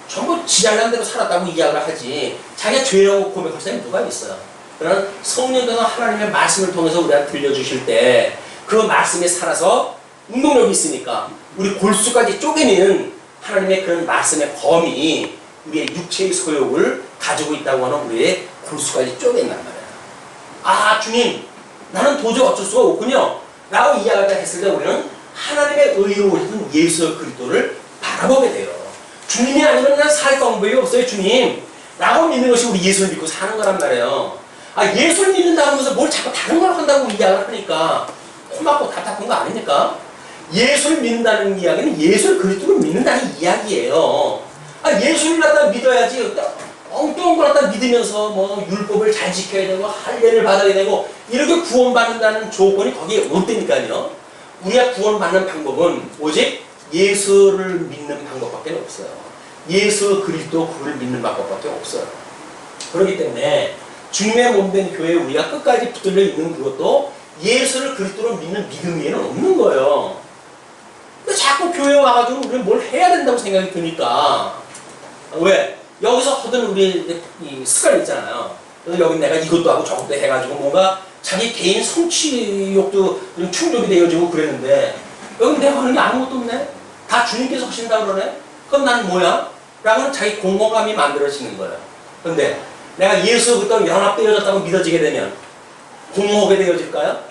전부 지잘난 대로 살았다고 이야기를 하지 자기가 죄라고 고백할 사람이 누가 있어요. 그러나 성령께서 하나님의 말씀을 통해서 우리한테 들려주실 때 그 말씀에 살아서 운동력이 있으니까 우리 골수까지 쪼개는 하나님의 그런 말씀의 범위 우리의 육체의 소욕을 가지고 있다고 하는 우리의 골수까지 쪼갠단 말이에요. 주님 나는 도저히 어쩔 수가 없군요 라고 이야기를 했을 때 우리는 하나님의 의로우신 예수 그리스도를 바라보게 돼요. 주님이 아니면 난 살 방법이 없어요 주님 라고 믿는 것이 우리 예수를 믿고 사는 거란 말이에요. 예수를 믿는다고 하면서 뭘 자꾸 다른 걸 한다고 이야기를 하니까 코 막고 답답한 거 아닙니까? 예수를 믿는다는 이야기는 예수를 그리스도를 믿는다는 이야기예요. 예수를 갖다 믿어야지 엉뚱한 걸 갖다 믿으면서 뭐 율법을 잘 지켜야 되고 할례를 받아야 되고 이렇게 구원받는다는 조건이 거기에 없다니까요. 우리가 구원받는 방법은 오직 예수를 믿는 방법밖에 없어요. 예수 그리스도 그를 믿는 방법밖에 없어요. 그렇기 때문에 주님의 몸된 교회에 우리가 끝까지 붙들려 있는 그것도 예수를 그리스도로 믿는 믿음 위에는 없는 거예요. 근데 자꾸 교회에 와가지고 우리는 뭘 해야 된다고 생각이 드니까 왜? 여기서 하던 우리 이 습관이 있잖아요. 그래서 여기 내가 이것도 하고 저것도 해가지고 뭔가 자기 개인 성취욕도 충족이 되어지고 그랬는데 여기 내가 하는 게 아무것도 없네? 다 주님께서 하신다 그러네? 그럼 나는 뭐야? 라고는 자기 공허감이 만들어지는 거예요. 그런데 내가 예수부터 연합되어졌다고 믿어지게 되면 공허하게 되어질까요?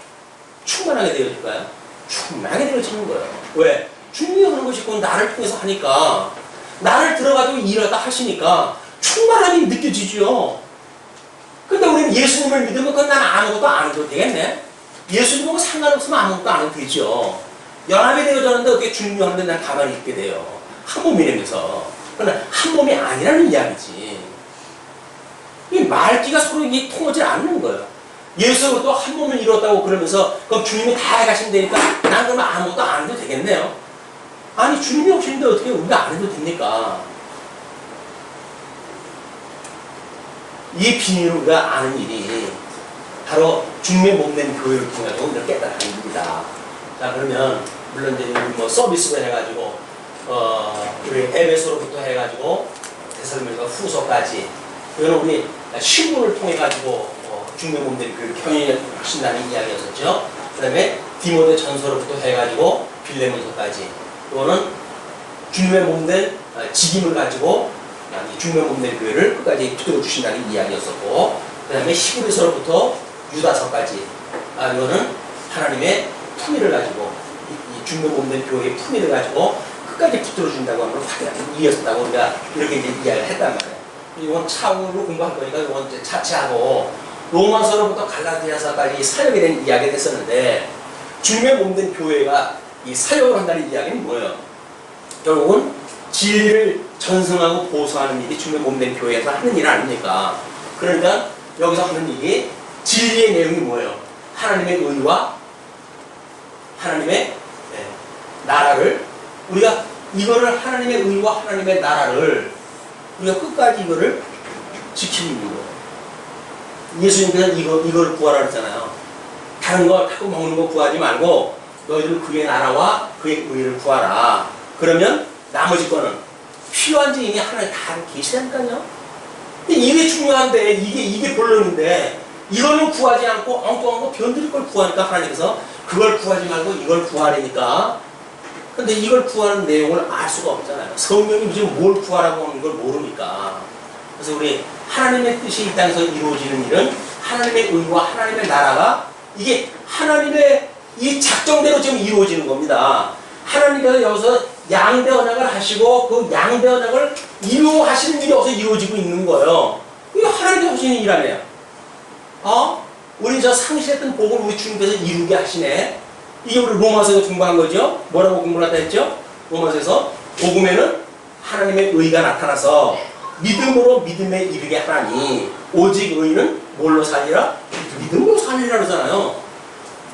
충만하게 되어질까요? 충만하게 되어지는 거예요. 왜? 주님이 하는 것이 곧 나를 통해서 하니까 나를 들어가지고 일하다 하시니까 충만함이 느껴지죠. 근데 우리는 예수님을 믿으면 그건 난 아무것도 안 해도 되겠네? 예수님하고 상관없으면 아무것도 안 해도 되죠. 연합이 되어졌는데 어떻게 주님이 하는데 난 가만히 있게 돼요. 한 몸이라면서. 그러나 한 몸이 아니라는 이야기지. 이 말귀가 서로 이게 통하지 않는 거예요. 예수가 또 한 몸을 이뤘다고 그러면서 그럼 주님이 다 해가신다니까 난 그러면 아무것도 안 해도 되겠네요. 아니 주님이 오시는데 어떻게 우리가 안 해도 됩니까? 이 비밀을 우리가 아는 일이 바로 주님의 몸된 교회를 통해서 우리가 깨달아야 됩니다. 자 그러면 물론 이제 뭐 서비스로 해가지고 우리 에베소로부터 해가지고 데살로니가 후서까지 이거는 우리 신문을 통해 가지고 주님의 몸된 교회를 경영하신다는 이야기였었죠. 그 다음에 디모데 전서로부터 해가지고 빌레몬서까지 이거는 주님의 몸된 직임을 가지고 주님의 몸된 교회를 끝까지 붙들어 주신다는 이야기였었고 그 다음에 히브리서로부터 유다서까지 이거는 하나님의 품위를 가지고 이 주님의 몸된 교회의 품위를 가지고 끝까지 붙들어 준다고 하는 확인하는 이었다고 우리가 이렇게 이제 이야기를 했단 말이에요. 이건 차후로 공부할 거니까 이건 이제 차치하고 로마서로부터 갈라디아서까지 사역에 대한 이야기를 했었는데 주님의 몸된 교회가 이 사역을 한다는 이야기는 뭐예요? 결국은 진리를 전승하고 보수하는 일이 주님의 몸된 교회에서 하는 일 아닙니까? 그러니까 여기서 하는 일이 진리의 내용이 뭐예요? 하나님의 의와 하나님의 나라를 우리가 이거를 하나님의 의와 하나님의 나라를 우리가 끝까지 이거를 지키는 거예요. 예수님께서 이걸 구하라 그랬잖아요. 다른 거 타고 먹는 거 구하지 말고 너희들 그의 나라와 그의 의를 구하라. 그러면 나머지 거는 필요한지 이미 하나님 다 알고 계시다니까요. 이게 중요한데 이게 본론인데 이거는 구하지 않고 엉뚱한 거 변드릴 걸 구하니까 하나님께서 그걸 구하지 말고 이걸 구하라니까. 근데 이걸 구하는 내용을 알 수가 없잖아요. 성령이 지금 뭘 구하라고 하는 걸 모르니까. 그래서 우리 하나님의 뜻이 이 땅에서 이루어지는 일은 하나님의 의와 하나님의 나라가 이게 하나님의 이 작정대로 지금 이루어지는 겁니다. 하나님께서 여기서 양대 언약을 하시고 그 양대 언약을 이루하시는 일이 여기서 이루어지고 있는 거예요. 이게 하나님께서 하시는 일 아니에요. 우리 저 상실했던 복을 우리 주님께서 이루게 하시네. 이게 우리 로마서에서 공부한 거죠. 뭐라고 공부를 하다 했죠? 로마서에서 복음에는 하나님의 의가 나타나서 믿음으로 믿음에 이르게 하나니 오직 의는 뭘로 살리라? 믿음으로 살리라 그러잖아요.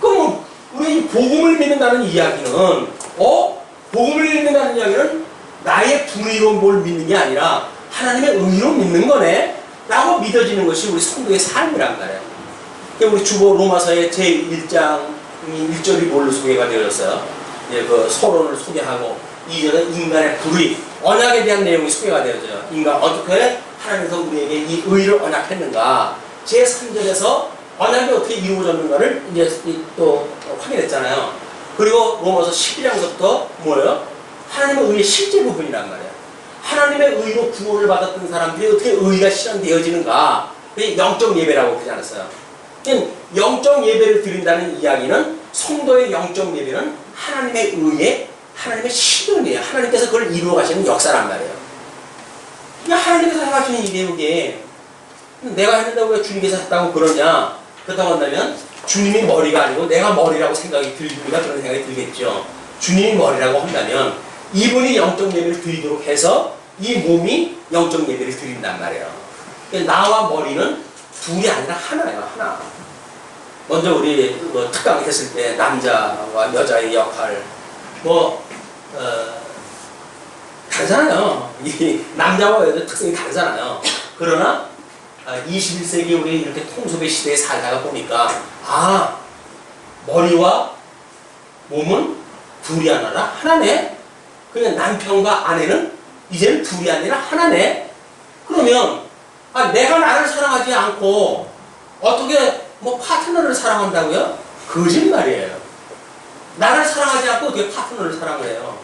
그럼 우리 이 복음을 믿는다는 이야기는 복음을 믿는다는 이야기는 나의 불의로 뭘 믿는 게 아니라 하나님의 의로 믿는 거네 라고 믿어지는 것이 우리 성도의 삶이란 말이에요. 우리 주보 로마서의 제1장 1절이 뭘로 소개가 되어졌어요? 그 서론을 소개하고 2절은 인간의 불의, 언약에 대한 내용이 소개가 되어져요. 인간 어떻게 하나님께서 우리에게 이 의를 언약했는가. 제3절에서 언약이 어떻게 이루어졌는가를 이제 또 확인했잖아요. 그리고 로마서 11장부터 뭐예요? 하나님의 의의 실제 부분이란 말이에요. 하나님의 의로 구원을 받았던 사람들이 어떻게 의가 실현되어지는가. 그게 영적 예배라고 그러지 않았어요. 영적 예배를 드린다는 이야기는 성도의 영적 예배는 하나님의 의에 하나님의 실현이에요. 하나님께서 그걸 이루어 가시는 역사란 말이에요. 그러니까 하나님께서 해가시는 일이에요. 이게 내가 했는다고 왜 주님께서 했다고 그러냐. 그렇다고 한다면 주님이 머리가 아니고 내가 머리라고 생각이 들리니까 그런 생각이 들겠죠. 주님이 머리라고 한다면 이분이 영적 예배를 드리도록 해서 이 몸이 영적 예배를 드린단 말이에요. 그러니까 나와 머리는 둘이 아니라 하나예요. 하나. 먼저 우리 특강 했을 때 남자와 여자의 역할 다르잖아요. 이 남자와 여자 특성이 다르잖아요. 그러나 21세기 우리 이렇게 통솔의 시대에 살다가 보니까 머리와 몸은 둘이 하나라 하나네. 그냥 남편과 아내는 이제는 둘이 아니라 하나네. 그러면 내가 나를 사랑하지 않고 어떻게 파트너를 사랑한다고요? 거짓말이에요. 나를 사랑하지 않고 어떻게 파트너를 사랑을 해요?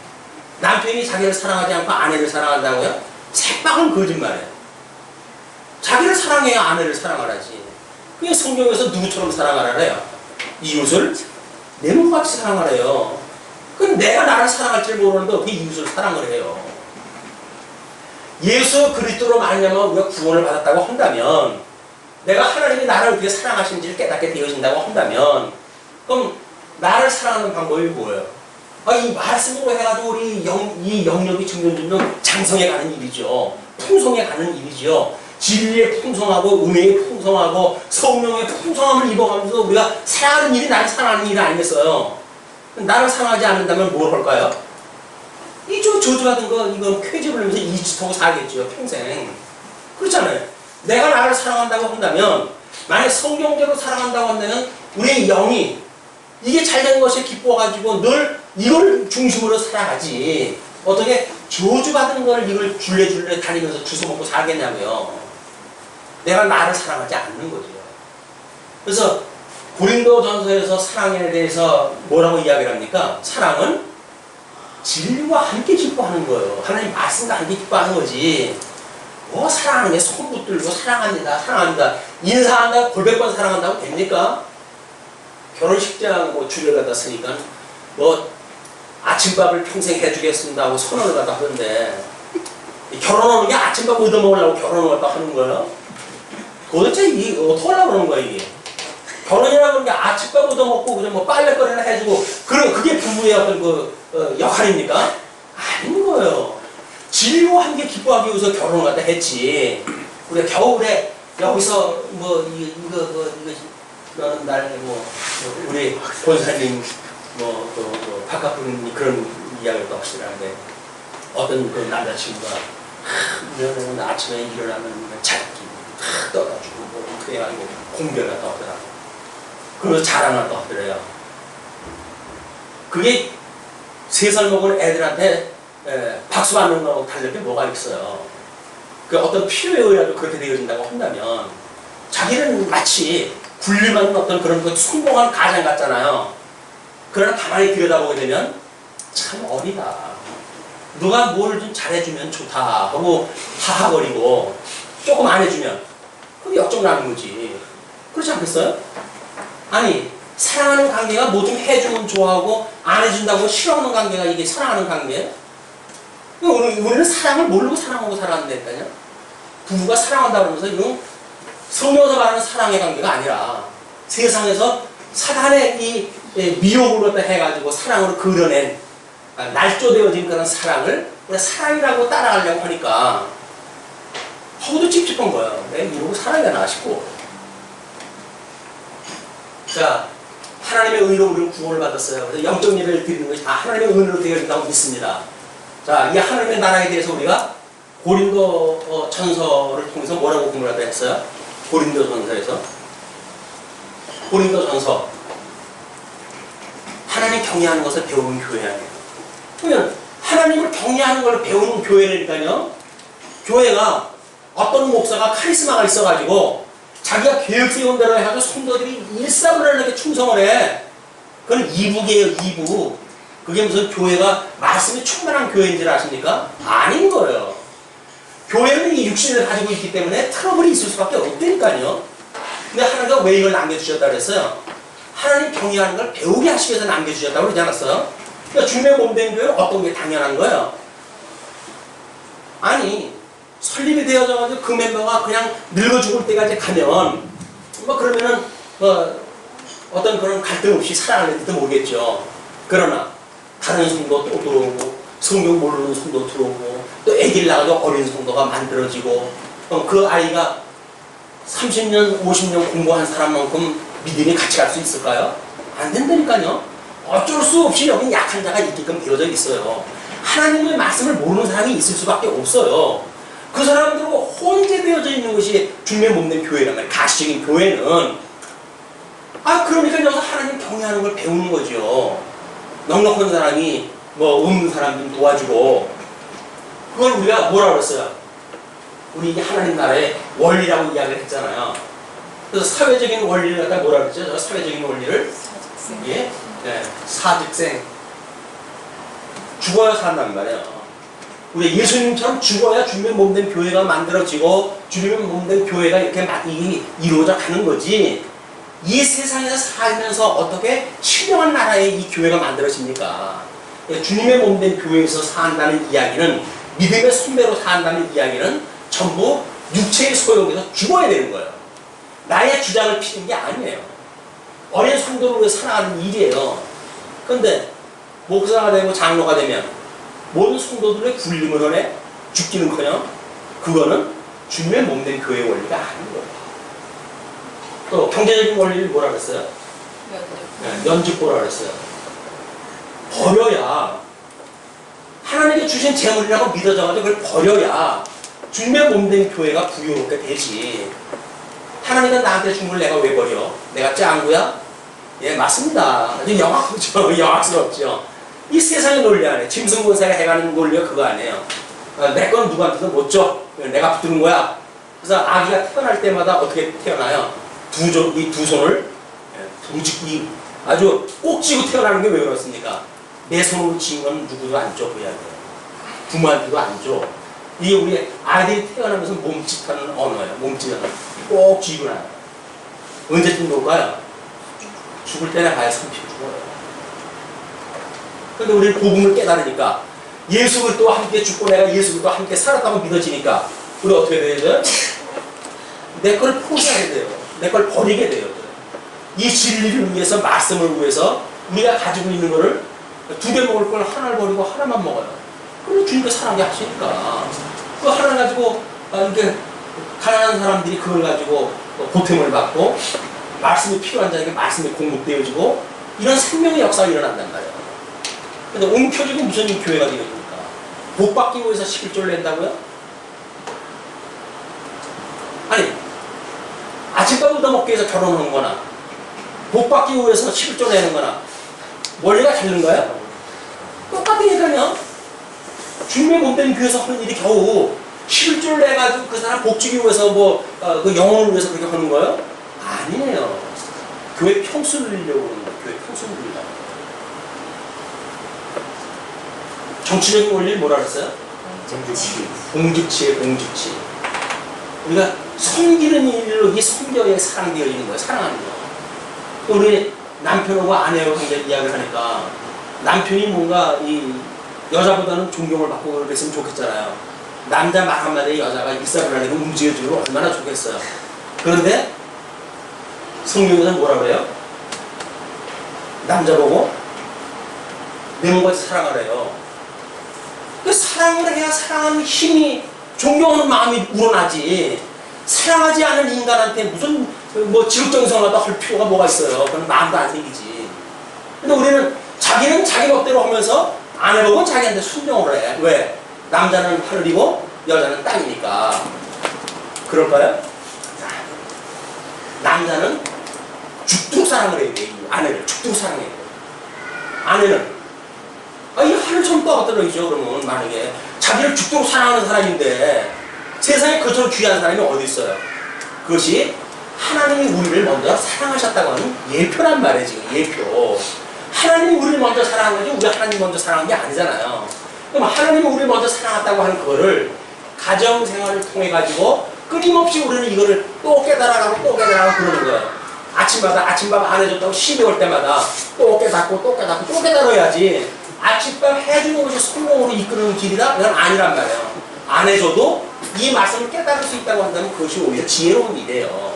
남편이 자기를 사랑하지 않고 아내를 사랑한다고요? 새빨간 거짓말이에요. 자기를 사랑해야 아내를 사랑하라지. 그게 성경에서 누구처럼 사랑하라래요? 이웃을 내 몸같이 사랑하래요. 그럼 내가 나를 사랑할 줄 모르는데 어떻게 이웃을 사랑을 해요? 예수 그리스도로 말미암아 우리가 구원을 받았다고 한다면, 내가 하나님이 나를 어떻게 사랑하시는지를 깨닫게 되어진다고 한다면, 그럼 나를 사랑하는 방법이 뭐예요? 이 말씀으로 해가지고 우리 이 영역이 점점 장성해 가는 일이죠. 풍성해 가는 일이죠. 진리의 풍성하고 은혜의 풍성하고 성령의 풍성함을 입어가면서 우리가 사랑하는 일이 나를 사랑하는 일 아니겠어요? 나를 사랑하지 않는다면 뭘 할까요? 이 저주받은 거 이건 쾌집을 하면서 이짓하고 살겠죠. 평생. 그렇잖아요. 내가 나를 사랑한다고 한다면, 만약 성경대로 사랑한다고 한다면 우리의 영이 이게 잘된 것에 기뻐가지고 늘 이걸 중심으로 살아가지, 어떻게 저주받은 걸 이걸 줄레줄레 다니면서 주워먹고 살겠냐고요. 내가 나를 사랑하지 않는 거죠. 그래서 고린도전서에서 사랑에 대해서 뭐라고 이야기를 합니까? 사랑은 진리와 함께 기뻐하는 거예요. 하나님 말씀과 함께 기뻐하는 거지. 사랑하는 게 손 붙들고 사랑합니다, 사랑합니다, 인사한다, 골백번 사랑한다고 됩니까? 결혼식장 줄을 갖다 쓰니까 아침밥을 평생 해주겠습니다 하고 선언을 갖다 하던데, 결혼하는 게 아침밥 얻어먹으려고 결혼을 갖다 하는 거예요? 도대체 이게 어떻게 하려고 그러는 거야, 이게? 결혼이라고 하는 게 아침밥 얻어먹고 그냥 빨래거리나 해주고 그게 부부의 어떤 역할입니까? 아닌 거예요. 진리와 함께 기뻐하기 위해서 결혼을 갖다 했지. 우리가 겨울에 여기서 너는 날 우리 본사님 바깥분이 그런 이야기를 또 하시라는데, 어떤 그 남자친구가 너는 아침에 일어나면 자기 떠가지고 초대해가지고 공별 갔다 왔더라고. 그러면서 자랑을 또 하더래요. 그게 3살 먹은 애들한테 박수 받는 거하고 다를 게 뭐가 있어요. 그 어떤 필요에 의해서 그렇게 되어진다고 한다면 자기는 마치 굴림하는 어떤 그런 그 성공한 가장 같잖아요. 그러나 가만히 들여다보게 되면 참 어리다. 누가 뭘 좀 잘해주면 좋다 하고 하하거리고 조금 안 해주면 그게 역정나는 거지. 그렇지 않겠어요? 아니 사랑하는 관계가 뭐 좀 해주면 좋아하고 안 해준다고 싫어하는 관계가 이게 사랑하는 관계예요? 우리는 사랑을 모르고 사랑하고 살았는다니까요. 부부가 사랑한다 그러면서 이건 성경에서 말하는 사랑의 관계가 아니라 세상에서 사단의 이 미혹으로 해가지고 사랑으로 그려낸 날조되어진 그런 사랑을 우리가 사랑이라고 따라가려고 하니까 하고도 찝찝한 거예요. 내가 이러고 살아야 되나 싶고. 자, 하나님의 의로 우리는 구원을 받았어요. 그래서 영적 예배를 드리는 것이 다 하나님의 은혜로 되어진다고 믿습니다. 자, 이 하나님의 나라에 대해서 우리가 고린도 전서를 통해서 뭐라고 공부를 했어요? 고린도 전서에서. 고린도 전서. 하나님 경외하는 것을 배우는 교회예요. 그러면 하나님을 경외하는 걸 배우는 교회라니까요. 교회가 어떤 목사가 카리스마가 있어가지고 자기가 계획 세운 대로 해가지고 성도들이 일사불란하게 충성을 해. 그건 이북이에요, 이북. 그게 무슨 교회가 말씀이 충만한 교회인 줄 아십니까? 아닌 거예요. 교회는 이 육신을 가지고 있기 때문에 트러블이 있을 수밖에 없다니까요. 근데 하나님가 왜 이걸 남겨주셨다고 그랬어요? 하나님 경외하는 걸 배우게 하시기 위해서 남겨주셨다고 그러지 않았어요? 그러니까 주님의 몸된 교회는 어떤 게 당연한 거예요? 아니 설립이 되어져가지고 그 멤버가 그냥 늙어 죽을 때까지 가면 뭐 그러면은 어떤 그런 갈등 없이 살아가는지도 모르겠죠. 그러나 다른 성도 또 들어오고 성경 모르는 성도 들어오고 또 애기를 낳아도 어린 성도가 만들어지고 그 아이가 30년 50년 공부한 사람만큼 믿음이 같이 갈 수 있을까요? 안 된다니까요. 어쩔 수 없이 여기 약한 자가 있게끔 되어져 있어요. 하나님의 말씀을 모르는 사람이 있을 수밖에 없어요. 그 사람들하고 혼재되어져 있는 것이 주님의 몸된 교회란 말이에요. 가시적인 교회는. 그러니까 여기서 하나님 경외하는 걸 배우는 거죠. 넉넉한 사람이 뭐 없는 사람 좀 도와주고 그걸 우리가 뭐라고 그랬어요? 우리 이게 하나님 나라의 원리라고 이야기를 했잖아요. 그래서 사회적인 원리를 갖다 뭐라 그랬죠? 저 사회적인 원리를 사직생. 예? 네. 사직생. 죽어야 산단 말이에요. 우리 예수님처럼 죽어야 주님의 몸된 교회가 만들어지고 주님의 몸된 교회가 이렇게 이루어져 가는 거지. 이 세상에서 살면서 어떻게 신령한 나라에 이 교회가 만들어집니까? 주님의 몸된 교회에서 산다는 이야기는 믿음의 선배로 산다는 이야기는 전부 육체의 소욕에서 죽어야 되는 거예요. 나의 주장을 피는 게 아니에요. 어린 성도를 위해 살아가는 일이에요. 그런데 목사가 되고 장로가 되면 모든 성도들의 굴림을 원해 죽기는커녕 그거는 주님의 몸된 교회의 원리가 아닌 거예요. 또 경제적인 원리를 뭐라 그랬어요? 연juk 보라 그랬어요. 버려야 하나님께 주신 재물이라고 믿어져가지고 그걸 버려야 주님의 몸된 교회가 부유롭게 되지. 하나님은 나한테 준 걸 내가 왜 버려? 내가 짱구야? 예, 맞습니다. 영악스럽죠. 이 세상의 논리 안에 짐승권사가 해가는 논리가 그거 아니에요. 내 건 누구한테도 못 줘. 내가 붙드는 거야. 그래서 아기가 태어날 때마다 어떻게 태어나요? 이 두 손을 아주 꼭 쥐고 태어나는 게 왜 그렇습니까? 내 손으로 쥐는 건 누구도 안 줘. 그야 돼요. 부모한테도 안 줘. 이게 우리 아이들이 태어나면서 몸짓하는 언어예요. 몸짓은 꼭 쥐고 나요. 언제쯤 놓을까요? 죽을 때나 가야 삼키고 죽어요. 그런데 우리는 복음을 깨달으니까 예수 그리스도와 함께 죽고 내가 예수 그리스도와 함께 살았다고 믿어지니까 우리 어떻게 돼야 돼요? 내 걸 포기하게 돼요. 내 걸 버리게 돼요. 이 진리를 위해서 말씀을 위해서 우리가 가지고 있는 거를 2개 먹을 걸 하나를 버리고 하나만 먹어요. 그래서 주님께 사랑하게 하시니까 그 하나 가지고 이렇게 가난한 사람들이 그걸 가지고 보탬을 받고 말씀이 필요한 자에게 말씀이 공급되어지고 이런 생명의 역사가 일어난단 말이에요. 근데 옮겨지고 무슨 교회가 되겠습니까? 복 받기 위해서 11조를 낸다고요? 아니 아침밥 얻어먹기 위해서 결혼하는 거나 복 받기 위해서 11조 내는 거나 원리가 다른가요? 똑같으니까요. 주님의 몸된 교회에서 하는 일이 겨우 11조를 내가지고 그 사람 복 주기 위해서 그 영혼을 위해서 그렇게 하는 거예요? 아니에요. 교회 평수를 늘리려고 그러는 거예요. 교회 평수를 늘리려고. 정치적인 원리를 뭐라 그랬어요? 공직치예요, 공직치. 우리가 섬기는 일로 이 섬겨야 사랑되어 있는 거예요, 사랑하는 거. 또 우리 남편하고 아내하고 이야기를 하니까 남편이 뭔가 이 여자보다는 존경을 받고 그랬으면 좋겠잖아요. 남자 말 한마디에 여자가 일사불란하게 움직여주면 얼마나 좋겠어요. 그런데 성경에서는 뭐라 그래요? 남자 보고 내 몸같이 사랑하래요. 그 사랑을 해야 사랑하는 힘이 존경하는 마음이 우러나지. 사랑하지 않은 인간한테 무슨 지극정성하다 할 필요가 뭐가 있어요. 그건 마음도 안 생기지. 근데 우리는 자기는 자기 멋대로 하면서 아내보고 자기한테 순종을 해. 왜? 남자는 하늘이고 여자는 땅이니까. 그럴까요? 남자는 죽도록 사랑을 해야 돼. 아내를 죽도록 사랑해야 돼. 아내는 이 하늘처럼 떠받들어있죠. 그러면 만약에 자기를 죽도록 사랑하는 사람인데 세상에 그처럼 귀한 사람이 어디 있어요? 그것이 하나님이 우리를 먼저 사랑하셨다고 하는 예표란 말이에요. 지금 예표. 하나님이 우리를 먼저 사랑한 거지 우리가 하나님 먼저 사랑한 게 아니잖아요. 그럼 하나님이 우리를 먼저 사랑했다고 하는 그거를 가정생활을 통해 가지고 끊임없이 우리는 이거를 또 깨달아가고 또 깨달아가고 그러는 거예요. 아침마다 아침밥 안 해줬다고 시비 올 때마다 또 깨닫고 또 깨닫고 또 깨달아야지. 아침밥 해주는 것이 성공으로 이끄는 길이다? 그건 아니란 말이에요. 안 해줘도 이 말씀을 깨달을 수 있다고 한다면 그것이 오히려 지혜로운 일이에요.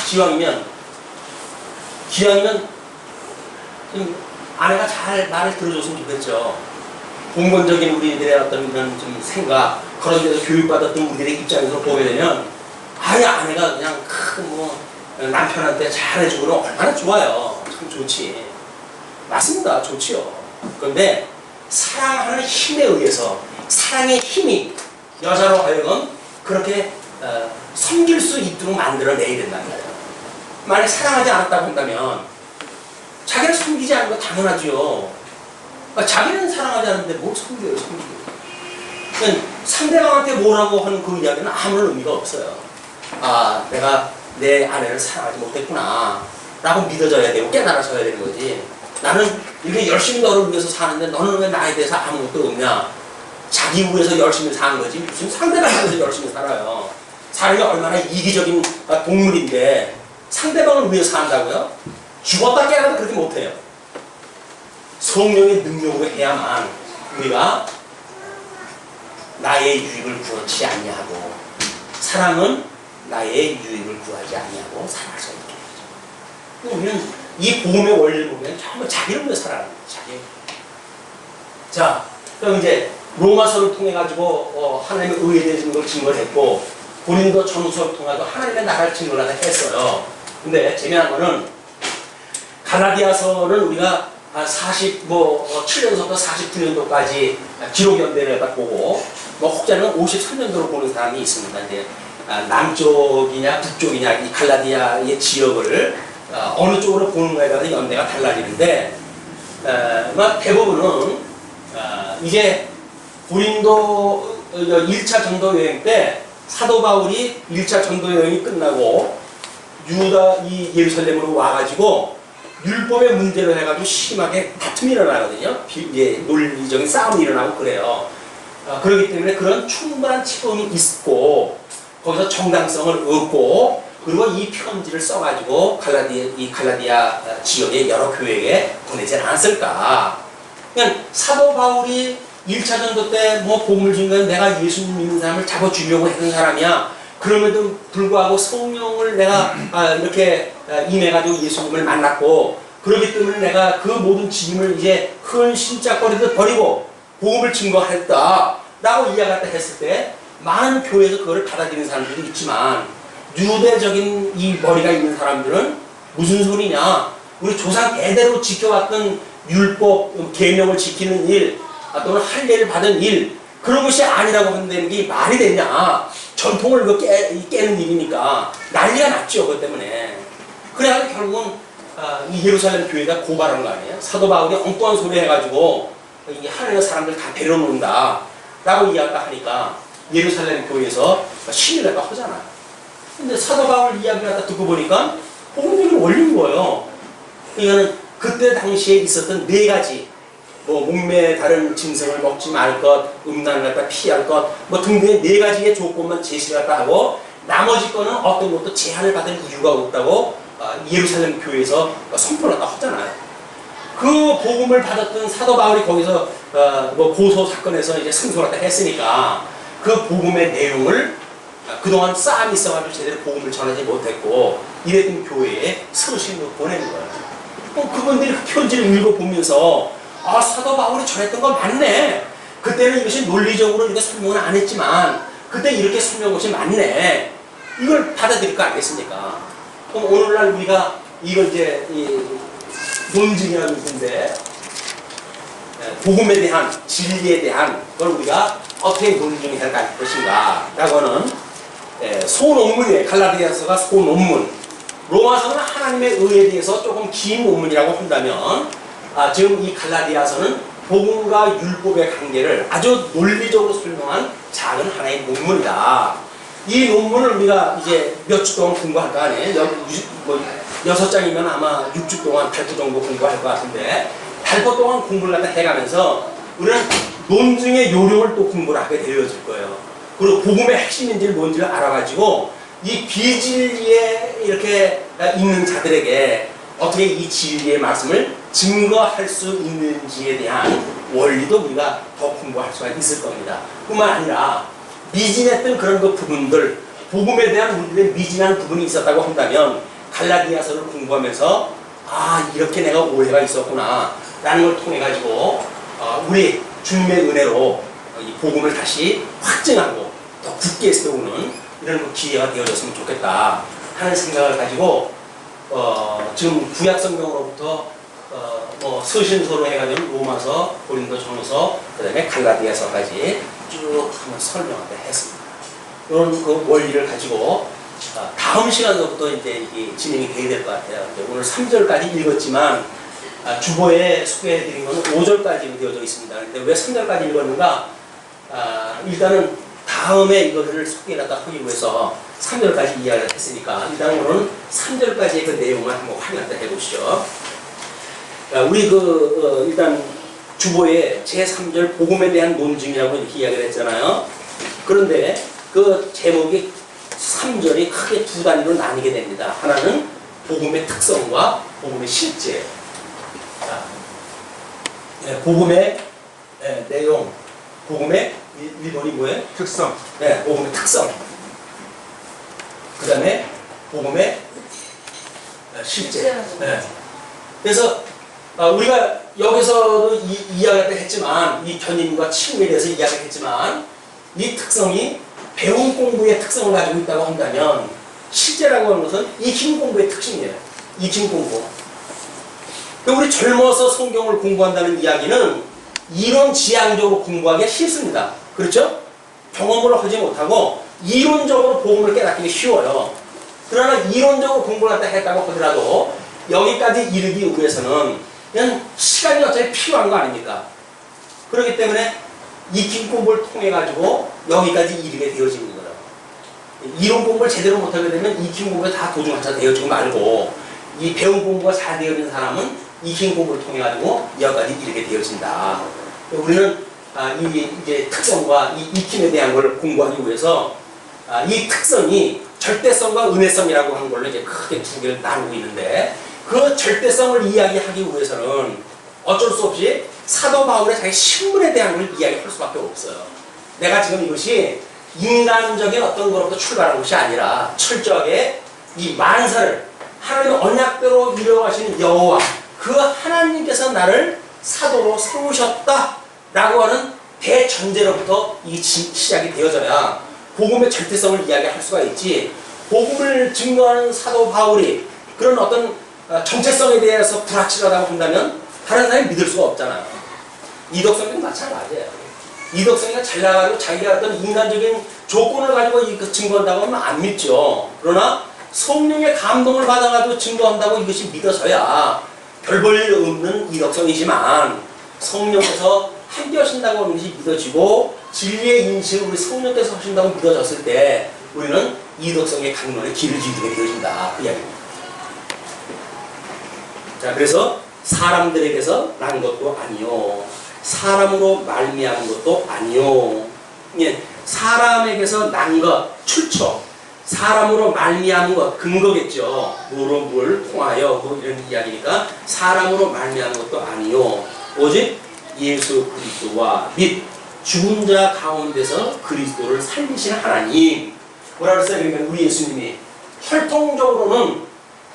기왕이면 좀 아내가 잘 말을 들어줬으면 좋겠죠. 공건적인 우리들의 어떤 이런 좀 생각, 그런 데서 교육받았던 우리들의 입장에서 보게 되면 아내가 그냥 남편한테 잘해주고는 얼마나 좋아요. 참 좋지. 맞습니다. 좋지요. 그런데 사랑하는 힘에 의해서 사랑의 힘이 여자로 하여금 그렇게 섬길 수 있도록 만들어내야 된다는 거예요. 만약에 사랑하지 않았다고 한다면 자기를 섬기지 않는 거 당연하죠. 자기는 사랑하지 않는데 뭘 섬겨요, 섬기고. 상대방한테 뭐라고 하는 그 이야기는 아무런 의미가 없어요. 내가 내 아내를 사랑하지 못했구나 라고 믿어져야 되고 깨달아져야 되는 거지. 나는 이렇게 열심히 너를 위해서 사는데 너는 왜 나에 대해서 아무것도 없냐. 자기 위해서 열심히 사는 거지 무슨 상대방을 위해서 열심히 살아요. 사람이 얼마나 이기적인 동물인데 상대방을 위해서 산다고요? 죽었다 깨어나도 그렇게 못해요. 성령의 능력으로 해야만 우리가 나의 유익을 구하지 아니하고 사랑은 나의 유익을 구하지 아니하고 살아갈 수 있게 되죠. 우리는 이 복음의 원리를 보면 정말 자기를 위해 살아가는 거예요. 자기. 자, 그럼 이제 로마서를 통해 가지고 하나님의 의에 대해서 걸 증거를 했고 고린도 전후서를 통해서 하나님의 나라를 증거를 했어요. 근데 재미난 거는 갈라디아서는 우리가 47년서부터 49년도까지 기록 연대를 딱 보고 혹자는 53년도로 보는 사람이 있습니다. 이제 남쪽이냐 북쪽이냐 이 갈라디아의 지역을 어느 쪽으로 보는 거에 따라서 연대가 달라지는데 대부분은 이제 고린도 1차 전도 여행 때 사도 바울이 1차 전도 여행이 끝나고 유다 이 예루살렘으로 와가지고 율법의 문제로 해가지고 심하게 다툼이 일어나거든요. 논리적인 싸움이 일어나고 그래요. 그렇기 때문에 그런 충분한 체험이 있고 거기서 정당성을 얻고 그리고 이 편지를 써가지고 갈라디아 지역의 여러 교회에 보내지 않았을까. 그러니까 사도 바울이 1차 전도 때 복음을 증거한 내가 예수님 믿는 사람을 잡아주려고 했던 사람이야. 그럼에도 불구하고 성령을 내가 이렇게 임해가지고 예수님을 만났고 그렇기 때문에 내가 그 모든 짐을 이제 큰 신짝거리듯 버리고 복음을 증거했다 라고 이야기했다 했을 때 많은 교회에서 그걸 받아들이는 사람들도 있지만 유대적인 이 머리가 있는 사람들은 무슨 소리냐, 우리 조상 대대로 지켜왔던 율법 계명을 지키는 일 또는 할례를 받은 일 그런 것이 아니라고 한다는 게 말이 되냐. 전통을 깨는 일이니까 난리가 났죠. 그것 때문에. 그래가지고 결국은 이 예루살렘 교회가 고발한 거 아니에요. 사도 바울이 엉뚱한 소리 해가지고 이게 하나님의 사람들 다 데려놓는다 라고 이야기가 하니까 예루살렘 교회에서 시위를 갖다 하잖아요. 근데 사도 바울 이야기를 갖다 듣고 보니까 복음적인 원리인 거예요. 이거는 그때 당시에 있었던 네 가지, 뭐 목매에 다른 짐승을 먹지 말 것, 음란을 갖다 피할 것, 뭐 등등의 네 가지의 조건만 제시를 갖다 하고 나머지 거는 어떤 것도 제한을 받을 이유가 없다고 예루살렘 교회에서 선포를 갖다 하잖아요. 그 복음을 받았던 사도 바울이 거기서 뭐 고소 사건에서 이제 승소를 갖다 했으니까 그 복음의 내용을 그동안 싸움이 있어가지고 제대로 복음을 전하지 못했고 이랬던 교회에 서신으로 보내는 거예요. 그분들이 그 편지를 읽어보면서 사도 바울이 전했던 건 맞네. 그때는 이것이 논리적으로 이렇게 설명은 안 했지만 그때 이렇게 설명한 것이 맞네. 이걸 받아들일 거 아니겠습니까? 그럼 오늘날 우리가 이걸 이제 논증이라는 건데 복음에 대한 진리에 대한 걸 우리가 어떻게 논증해야 할 것인가 라고는 소논문이에요. 갈라디아서가 소논문, 로마서는 하나님의 의에 대해서 조금 긴 논문이라고 한다면 지금 이 갈라디아서는 복음과 율법의 관계를 아주 논리적으로 설명한 작은 하나의 논문이다. 이 논문을 우리가 이제 몇 주 동안 공부할 거 아니에요. 6장이면 아마 6주 동안 8부 정도 공부할 것 같은데 8부 동안 공부를 갖다 해가면서 우리는 논증의 요령을 또 공부를 하게 되어질 거예요. 그리고 복음의 핵심인지를 뭔지를 알아가지고 이 비진리에 이렇게 있는 자들에게 어떻게 이 진리의 말씀을 증거할 수 있는지에 대한 원리도 우리가 더 공부할 수가 있을 겁니다. 뿐만 아니라 미진했던 그런 그 부분들, 복음에 대한 우리들의 미진한 부분이 있었다고 한다면 갈라디아서를 공부하면서 이렇게 내가 오해가 있었구나 라는 걸 통해 가지고 우리 주님의 은혜로 이 복음을 다시 확증하고 더 굳게 세우는 이런 그 기회가 되어졌으면 좋겠다 하는 생각을 가지고 지금 구약 성경으로부터 뭐 서신서로 해가지고 로마서, 고린도 전후서, 그다음에 갈라디아서까지 쭉 한번 설명을 했습니다. 이런 그 원리를 가지고 다음 시간서부터 이제 이게 진행이 돼야 될 것 같아요. 오늘 3절까지 읽었지만 주보에 소개해드린 것은 5절까지 되어져 있습니다. 근데 왜 3절까지 읽었는가? 일단은 다음에 이것을 소개하다 하기 위해서 3절까지 이야기를 했으니까 일단 오늘은 3절까지의 그 내용을 한번 확인하다 해보시죠. 우리 일단 주보에 제3절 복음에 대한 논증이라고 이렇게 이야기를 했잖아요. 그런데 그 제목이 3절이 크게 두 단위로 나뉘게 됩니다. 하나는 복음의 특성과 복음의 실제. 복음의 내용, 복음의 1번이 뭐예요?
특성.
네, 복음의 특성. 그 다음에 복음의 실제. 네. 그래서 우리가 여기서도 이야기를 했지만 이 견인과 칭의에 대해서 이야기를 했지만 이 특성이 배운 공부의 특성을 가지고 있다고 한다면 실제라고 하는 것은 익힌 공부의 특징이에요. 익힌 공부. 우리 젊어서 성경을 공부한다는 이야기는 이론 지향적으로 공부하기가 쉽습니다. 그렇죠? 경험을 하지 못하고 이론적으로 복음을 깨닫기가 쉬워요. 그러나 이론적으로 공부를 갖다 했다고 하더라도 여기까지 이르기 위해서는 그냥 시간이 어차피 필요한 거 아닙니까? 그렇기 때문에 익힌 공부를 통해 가지고 여기까지 이르게 되어지는 거예요. 이론 공부를 제대로 못하게 되면 익힌 공부가 다 도중하차 되어지고 말고 이 배운 공부가 잘 되어진 사람은 익힌 공부를 통해 가지고 여기까지 이르게 되어진다. 우리는 이제 특성과 이 익힘에 대한 걸 공부하기 위해서 이 특성이 절대성과 은혜성이라고 하는 걸로 이제 크게 두 개를 나누고 있는데 그 절대성을 이야기하기 위해서는 어쩔 수 없이 사도 바울의 자기 신분에 대한 걸 이야기할 수밖에 없어요. 내가 지금 이것이 인간적인 어떤 것으로부터 출발한 것이 아니라 철저하게 이 만사를 하나님의 언약대로 이루어가시는 여호와 그 하나님께서 나를 사도로 세우셨다라고 하는 대전제로부터 이 시작이 되어져야 복음의 절대성을 이야기할 수가 있지. 복음을 증거하는 사도 바울이 그런 어떤 정체성에 대해서 불확실하다고 한다면 다른 사람이 믿을 수가 없잖아요. 이덕성도 마찬가지예요. 이덕성이가 잘 나가고 자기가 어떤 인간적인 조건을 가지고 이거 증거한다고 하면 안 믿죠. 그러나 성령의 감동을 받아가지고 증거한다고 이것이 믿어서야 별 볼 일 없는 이덕성이지만 성령께서 함께 하신다고 하는 것이 믿어지고 진리의 인식을 우리 성령께서 하신다고 믿어졌을 때 우리는 이덕성의 강론에 길을 지게 되어진다. 그 이야기입니다. 자, 그래서 사람들에게서 난 것도 아니요, 사람으로 말미암은 것도 아니요. 예, 사람에게서 난 것, 출처, 사람으로 말미암은 것, 근거겠죠. 뭐로 뭘 통하여 뭐 이런 이야기니까 사람으로 말미암은 것도 아니요, 오직 예수 그리스도와 및 죽은 자 가운데서 그리스도를 살리신 하나님. 뭐라 그랬어요? 그러니까 우리 예수님이 혈통적으로는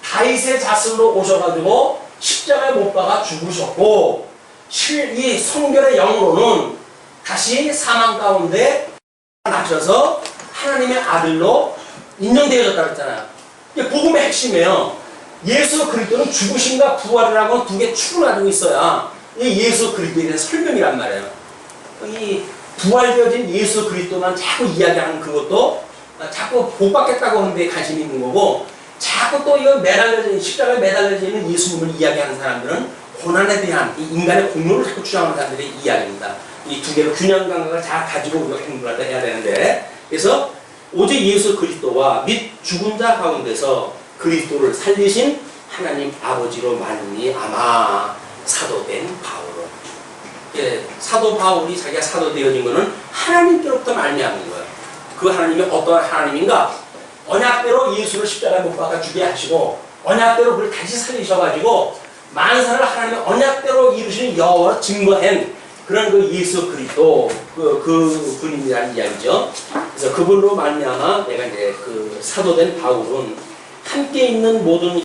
다윗의 자손으로 오셔가지고 십자가에 못 박아 죽으셨고, 이 성결의 영으로는 다시 사망 가운데 나셔서 하나님의 아들로 인정되어졌다고 했잖아요. 이게 복음의 핵심이에요. 예수 그리스도는 죽으심과 부활이라고 두 개 축을 가지고 있어야 이 예수 그리스도에 대한 설명이란 말이에요. 이 부활되어진 예수 그리스도만 자꾸 이야기하는 그것도 자꾸 복받겠다고 하는데 관심이 있는 거고, 자꾸 또 이거 매달려져 십자가에 매달려져 있는 예수님을 이야기하는 사람들은 고난에 대한 이 인간의 공로를 자꾸 주장하는 사람들의 이야기입니다. 이 두 개의 균형 감각을 잘 가지고 우리가 행동을 해야 되는데, 그래서 오직 예수 그리스도와 및 죽은 자 가운데서 그리스도를 살리신 하나님 아버지로 말미암아 사도된 바울은, 예, 사도 바울이 자기가 사도 되어진 것은 하나님께로부터 말미암은 거예요. 그 하나님이 어떤 하나님인가? 언약대로 예수를 십자가에 못 박아 죽게 하시고 언약대로 그를 다시 살리셔가지고 만사를 하나님의 언약대로 이루시는 여호와로 증거한 그런 그 예수 그리스도 그 분이라는 이야기죠. 그래서 그분으로 말미암아 내가 이제 그 사도된 바울은 함께 있는 모든